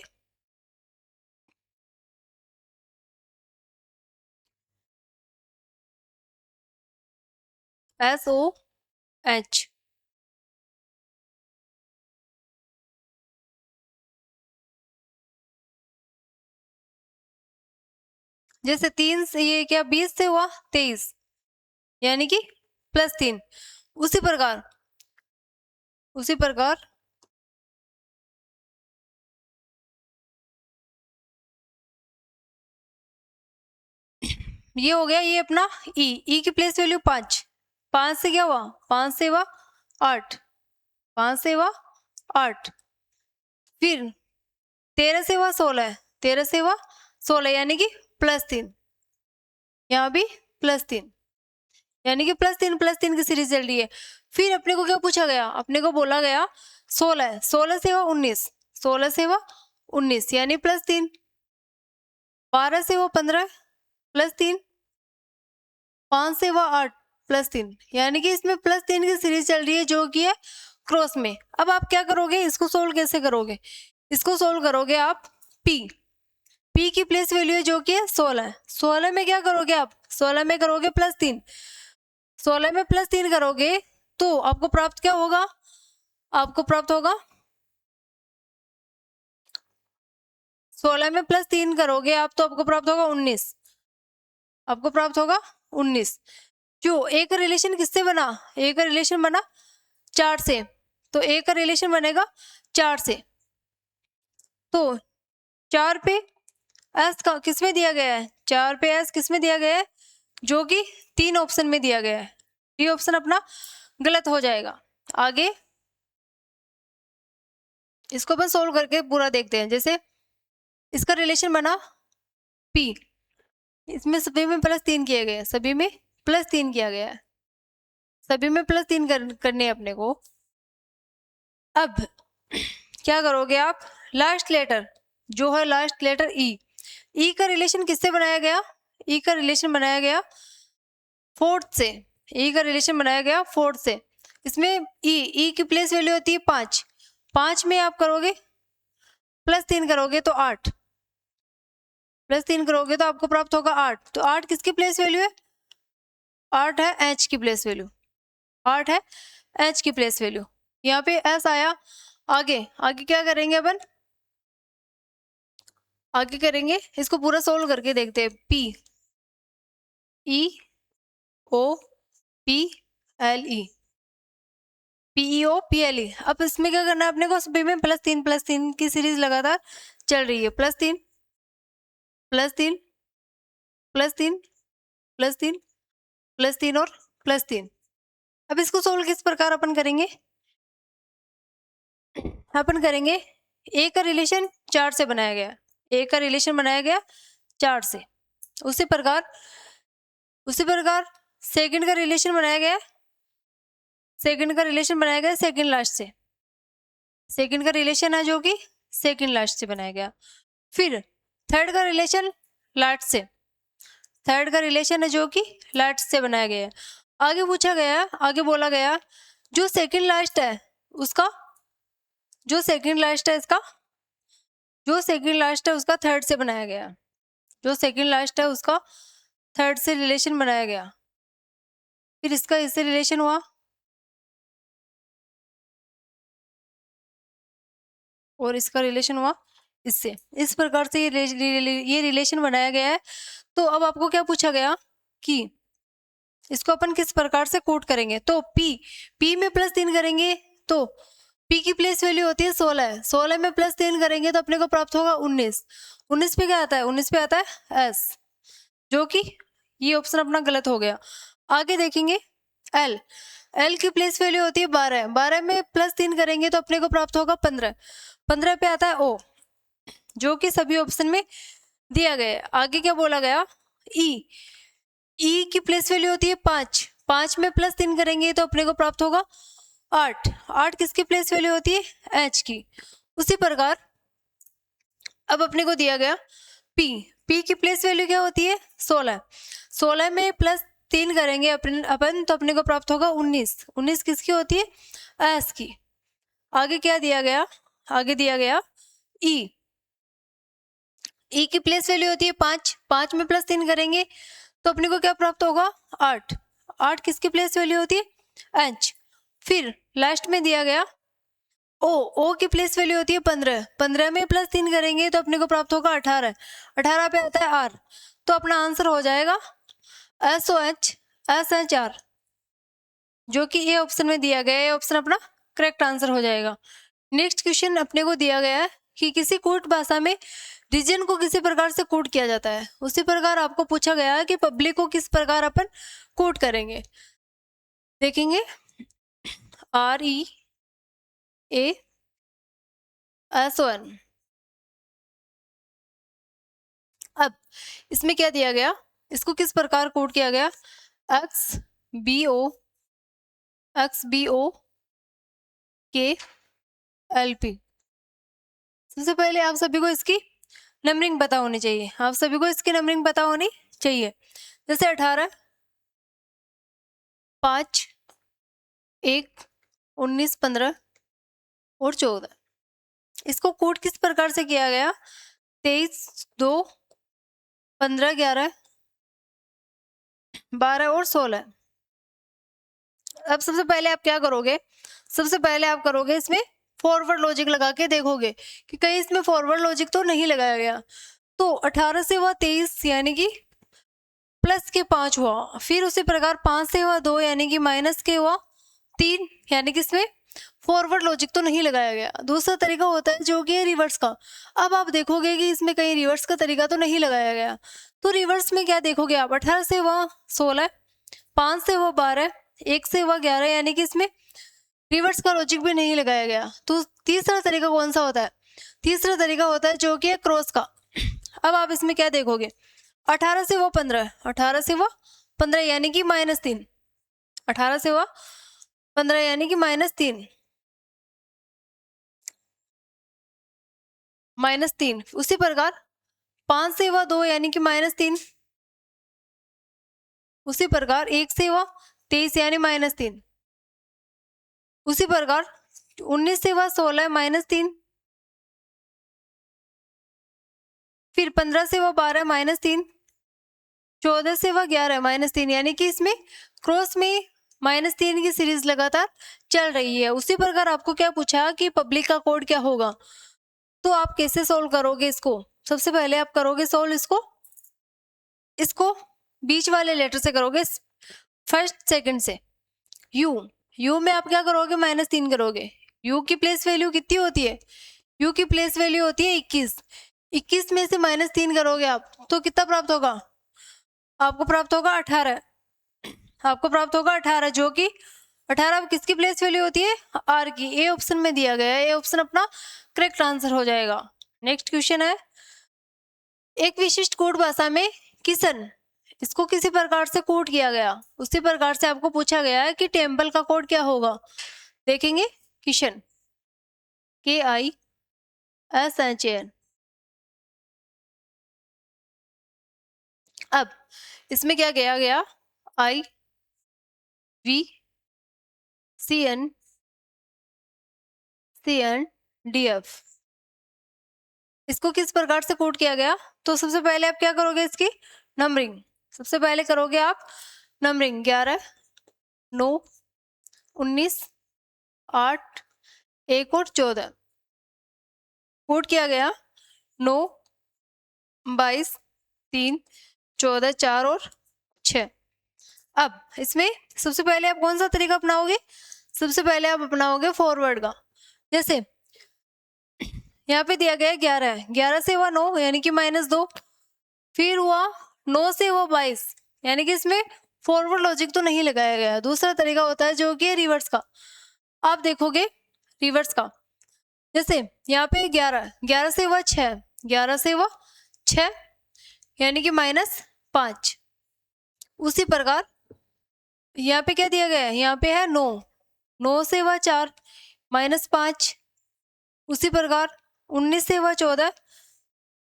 SOH, जैसे 3 से ये क्या 20 से हुआ 23 यानी कि +3। उसी प्रकार ये हो गया, ये अपना ई की प्लेस वैल्यू 5, 5 से क्या हुआ, 5 से हुआ 8, 5 से हुआ 8, फिर 13 से हुआ 16, 13 से हुआ 16 यानी कि +3, यहाँ भी +3 यानी कि +3 की सीरीज चल रही है। फिर अपने को क्या पूछा गया, अपने को बोला गया 16, 16 से हुआ 19, 16 से हुआ 19 यानी +3, 12 से हुआ 15 +3, 5 से हुआ 8 +3 यानी कि इसमें +3 की सीरीज चल रही है जो कि है क्रॉस में। अब आप क्या करोगे, इसको सोल्व कैसे करोगे, इसको सोल्व करोगे आप पी की प्लेस वैल्यू है जो कि है 16, 16 में क्या करोगे आप, 16 में करोगे +3, 16 में +3 करोगे तो आपको प्राप्त क्या होगा, आपको प्राप्त होगा 16 में +3 करोगे आप तो आपको प्राप्त होगा 19, आपको प्राप्त होगा 19। जो ए का रिलेशन किससे बना, ए का रिलेशन बना 4 से, तो ए का रिलेशन बनेगा 4 से। तो 4 पे एस का किस में दिया गया है, 4 पे एस किस में दिया गया है, जो कि 3 ऑप्शन में दिया गया है। ये ऑप्शन अपना गलत हो जाएगा। आगे इसको अपन सोल्व करके पूरा देखते हैं। जैसे इसका रिलेशन बना पी, इसमें सभी में +3 किया गया है, सभी में +3 किया गया है, सभी में +3 करने अपने को। अब क्या करोगे आप, लास्ट लेटर जो है, लास्ट लेटर ई का रिलेशन किससे बनाया गया, ई का रिलेशन बनाया गया 4th से, ई का रिलेशन बनाया गया 4th से। इसमें ई की प्लेस वैल्यू होती है 5, 5 में आप करोगे +3 करोगे तो 8, +3 करोगे तो आपको प्राप्त होगा 8। तो 8 किसकी प्लेस वैल्यू है, 8 है एच की प्लेस वैल्यू, 8 है एच की प्लेस वैल्यू। यहाँ पे एस आया। आगे आगे क्या करेंगे अपन, आगे करेंगे इसको पूरा सोल्व करके देखते हैं। P E O P L E, PEO PLE। अब इसमें क्या करना है अपने को, सभी में +3 की सीरीज लगातार चल रही है, +3 +3 +3 +3 +3 और +3। अब इसको सोल्व किस प्रकार अपन करेंगे, अपन करेंगे ए का रिलेशन 4 से बनाया गया, ए का रिलेशन बनाया गया 4 से, उसी प्रकार सेकंड का रिलेशन बनाया गया, सेकंड का रिलेशन बनाया गया सेकंड लास्ट से, सेकंड का रिलेशन है जो कि सेकंड लास्ट से बनाया गया। फिर थर्ड का रिलेशन लास्ट से, थर्ड का रिलेशन है जो कि लास्ट से बनाया गया है। आगे पूछा गया, आगे बोला गया जो सेकंड लास्ट है उसका, जो सेकंड लास्ट है इसका, जो सेकंड लास्ट है उसका थर्ड से बनाया गया, जो सेकंड लास्ट है उसका थर्ड से रिलेशन बनाया गया। फिर इसका इससे रिलेशन हुआ, और इसका रिलेशन हुआ इससे। इस प्रकार से ये रिलेशन बनाया गया है। तो अब आपको क्या पूछा गया कि इसको अपन किस प्रकार से कोट करेंगे, तो पी में +3 करेंगे तो पी की प्लेस वैल्यू होती है 16, 16 में +3 करेंगे तो अपने को प्राप्त होगा 19, 19 पे क्या आता है, 19 पे आता है एस, जो कि ये ऑप्शन अपना गलत हो गया। आगे देखेंगे एल की प्लेस वैल्यू होती है 12, 12 में +3 करेंगे तो अपने को प्राप्त होगा 15, 15 पे आता है ओ, जो कि सभी ऑप्शन में दिया गया है। आगे क्या बोला गया, ई की प्लेस वैल्यू होती है 5, 5 में +3 करेंगे तो अपने को प्राप्त होगा 8, 8 किसकी प्लेस वैल्यू होती है एच की। उसी प्रकार अब अपने को दिया गया पी की प्लेस वैल्यू क्या होती है 16, 16 में +3 करेंगे अपन तो अपने को प्राप्त होगा 19, 19 किसकी होती है एस की। आगे क्या दिया गया, आगे दिया गया ई की प्लेस वैल्यू होती है 5, 5 में +3 करेंगे तो अपने को क्या प्राप्त होगा 8, 8 किसकी प्लेस वैल्यू होती है एच। फिर लास्ट में दिया गया ओ की प्लेस वैल्यू होती है 15, 15 में +3 करेंगे तो अपने को प्राप्त होगा 18, 18 पे आता है आर, तो अपना आंसर हो जाएगा SOH आर, जो कि ये ऑप्शन में दिया गया है, ऑप्शन अपना करेक्ट आंसर हो जाएगा। नेक्स्ट क्वेश्चन अपने को दिया गया है कि किसी कोड भाषा में रीजन को किसी प्रकार से कोड किया जाता है, उसी प्रकार आपको पूछा गया है कि पब्लिक को किस प्रकार अपन कोड करेंगे। देखेंगे REASON। अब इसमें क्या दिया गया, इसको किस प्रकार कोड किया गया, XBO KLP। सबसे पहले आप सभी को इसकी नंबरिंग पता होनी चाहिए, आप सभी को इसकी नंबरिंग पता होनी चाहिए। जैसे 18, 5, 1, 19, 15 और 14। इसको कोड किस प्रकार से किया गया, 23, 2, 15, 11, 12 और 16। अब सबसे पहले आप क्या करोगे, सबसे पहले आप करोगे इसमें फॉरवर्ड लॉजिक लगा के देखोगे कि कहीं इसमें फॉरवर्ड लॉजिक तो नहीं लगाया गया। तो 18 से वह 23 यानी कि प्लस के 5 हुआ, फिर उसी प्रकार 5 से हुआ 2 यानी कि माइनस के हुआ 3, यानी कि इसमें फॉरवर्ड लॉजिक तो नहीं लगाया गया। दूसरा तरीका होता है जो कि है रिवर्स का। अब आप देखोगे कि इसमें कहीं रिवर्स का तरीका तो नहीं लगाया गया, तो रिवर्स में क्या देखोगे आप, 18 से हुआ 16, 5 से हुआ 12, 1 से हुआ 11, यानी कि इसमें रिवर्स का लॉजिक भी नहीं लगाया गया। तो तीसरा तरीका कौन सा होता है, तीसरा तरीका होता है जो कि है क्रॉस का। अब आप इसमें क्या देखोगे, 18 से वो 15, 18 से वो 15 यानी कि -3, 18 से वो 15 यानी कि -3, -3। उसी प्रकार 5 से हुआ 2 यानी कि -3, उसी प्रकार 1 से हुआ 23 यानी -3, उसी प्रकार 19 से हुआ 16 -3, फिर 15 से हुआ 12 -3, 14 से हुआ 11 -3, यानी कि इसमें क्रॉस में -3 की सीरीज लगातार चल रही है। उसी प्रकार आपको क्या पूछा कि पब्लिक का कोड क्या होगा, तो आप कैसे सोल्व करोगे इसको। सबसे पहले आप करोगे सोल्व इसको बीच वाले लेटर से करोगे, फर्स्ट सेकंड से। यू में आप क्या करोगे, -3 करोगे। यू की प्लेस वैल्यू कितनी होती है, यू की प्लेस वैल्यू होती है 21, 21 में से -3 करोगे आप तो कितना प्राप्त होगा, आपको प्राप्त होगा 18, आपको प्राप्त होगा 18, जो कि 18 किसकी प्लेस वैल्यू होती है, आर की। ए ऑप्शन में दिया गया है, ए ऑप्शन अपना करेक्ट आंसर हो जाएगा। नेक्स्ट क्वेश्चन है, एक विशिष्ट कूट भाषा में किसन, इसको किसी प्रकार से कोड किया गया, उसी प्रकार से आपको पूछा गया है कि टेम्पल का कोड क्या होगा। देखेंगे किशन, KISHAN। अब इसमें क्या किया गया, IVCNCNDF, इसको किस प्रकार से कोड किया गया। तो सबसे पहले आप क्या करोगे, इसकी नंबरिंग, सबसे पहले करोगे आप नंबरिंग, 11, 9, 19, 8, 1 और 14, कोड किया गया 9, 22, 3, 14, 4 और 6। अब इसमें सबसे पहले आप कौन सा तरीका अपनाओगे, सबसे पहले आप अपनाओगे फॉरवर्ड का। जैसे यहाँ पे दिया गया 11 है, 11 से हुआ 9 यानी कि -2, फिर हुआ 9 से हुआ 22, यानी कि इसमें फॉरवर्ड लॉजिक तो नहीं लगाया गया। दूसरा तरीका होता है जो कि रिवर्स का। आप देखोगे रिवर्स का, जैसे यहाँ पे 11 से हुआ 6, 11 से हुआ 6 यानी कि -5। उसी प्रकार यहाँ पे क्या दिया गया है, यहाँ पे है 9, 9 से हुआ 4 -5। उसी प्रकार 19 से हुआ 14,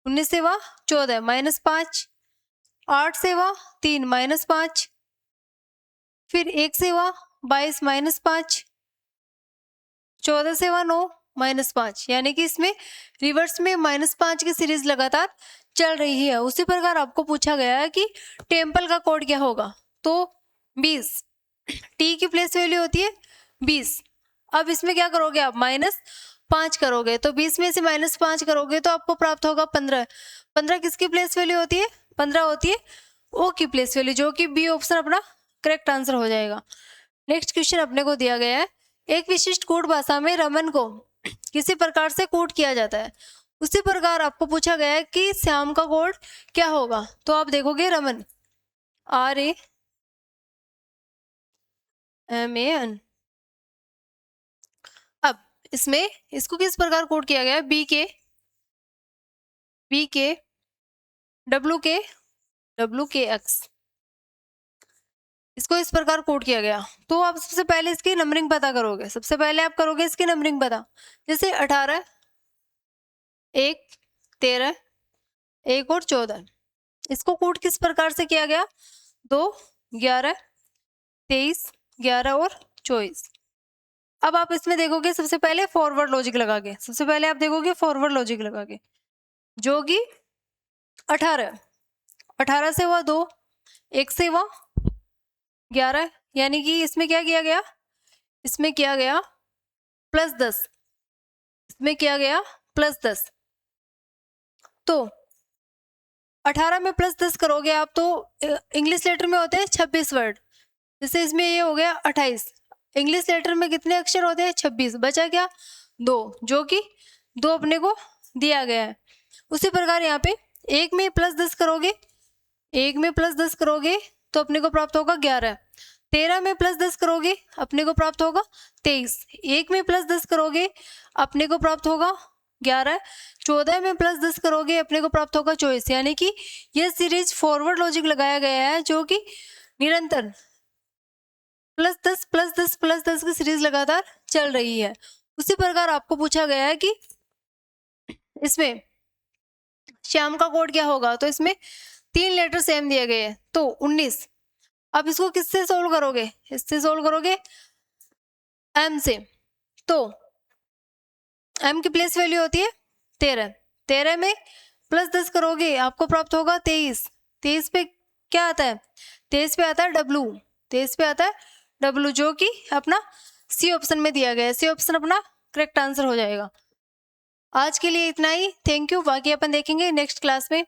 19 से हुआ 14 -5, 8 से हुआ 3 -5, फिर 1 से हुआ 22 -5, 14 से हुआ 9 -5, यानी कि इसमें रिवर्स में -5 की सीरीज लगातार चल रही है। उसी प्रकार आपको पूछा गया है कि टेम्पल का कोड क्या होगा, तो 20, टी की प्लेस वैल्यू होती है 20। अब इसमें क्या करोगे आप, -5 करोगे, तो 20 में से -5 करोगे तो आपको प्राप्त होगा 15। 15 किसकी प्लेस वैल्यू होती है, 15 होती है ओ की प्लेस वैल्यू, जो कि बी ऑप्शन अपना करेक्ट आंसर हो जाएगा। नेक्स्ट क्वेश्चन अपने को दिया गया है, एक विशिष्ट कूट भाषा में रमन को किसी प्रकार से कूट किया जाता है। उसी प्रकार आपको पूछा गया है कि श्याम का कोड क्या होगा, तो आप देखोगे रमन, RAMAN। अब इसमें इसको किस प्रकार कोड किया गया है, BK WKX, इसको इस प्रकार कोड किया गया। तो आप सबसे पहले इसकी नंबरिंग पता करोगे, सबसे पहले आप करोगे इसकी नंबरिंग पता, जैसे 18, 1, 13, 1 और 14, इसको कोड किस प्रकार से किया गया, 2, 11, 23, 11 और 24। अब आप इसमें देखोगे सबसे पहले फॉरवर्ड लॉजिक लगा के, सबसे पहले आप देखोगे फॉरवर्ड लॉजिक लगा के, जो कि 18 से हुआ 2, 1 से हुआ 11, यानी कि इसमें क्या किया गया, इसमें किया गया +10, इसमें किया गया +10। तो 18 में प्लस 10 करोगे आप तो इंग्लिश लेटर में होते हैं 26 वर्ड, जैसे इसमें ये हो गया 28। इंग्लिश लेटर में कितने अक्षर होते हैं? 26। बचा क्या? 2, जो कि 2 अपने को दिया गया है। उसी प्रकार यहाँ पे 1 में प्लस 10 करोगे, 1 में प्लस 10 करोगे तो अपने को प्राप्त होगा 11। 13 में प्लस 10 करोगे अपने को प्राप्त होगा 23। 1 में प्लस 10 करोगे अपने को प्राप्त होगा 11। 14 में प्लस 10 करोगे अपने को प्राप्त होगा 24। यानी कि यह सीरीज फॉरवर्ड लॉजिक लगाया गया है, जो कि निरंतर प्लस 10 प्लस 10 प्लस 10 की सीरीज लगातार चल रही है। उसी प्रकार आपको पूछा गया है कि इसमें श्याम का कोड क्या होगा, तो इसमें 3 लेटर सेम दिए गए हैं तो 19। अब इसको किससे सोल्व करोगे? इससे सोल्व करोगे m से, तो m की प्लेस वैल्यू होती है 13। 13 में प्लस 10 करोगे आपको प्राप्त होगा 23। 23 पे क्या आता है? 23 पे आता है w। 23 पे आता है w, जो कि अपना सी ऑप्शन में दिया गया है। सी ऑप्शन अपना करेक्ट आंसर हो जाएगा। आज के लिए इतना ही, थैंक यू। बाकी अपन देखेंगे नेक्स्ट क्लास में।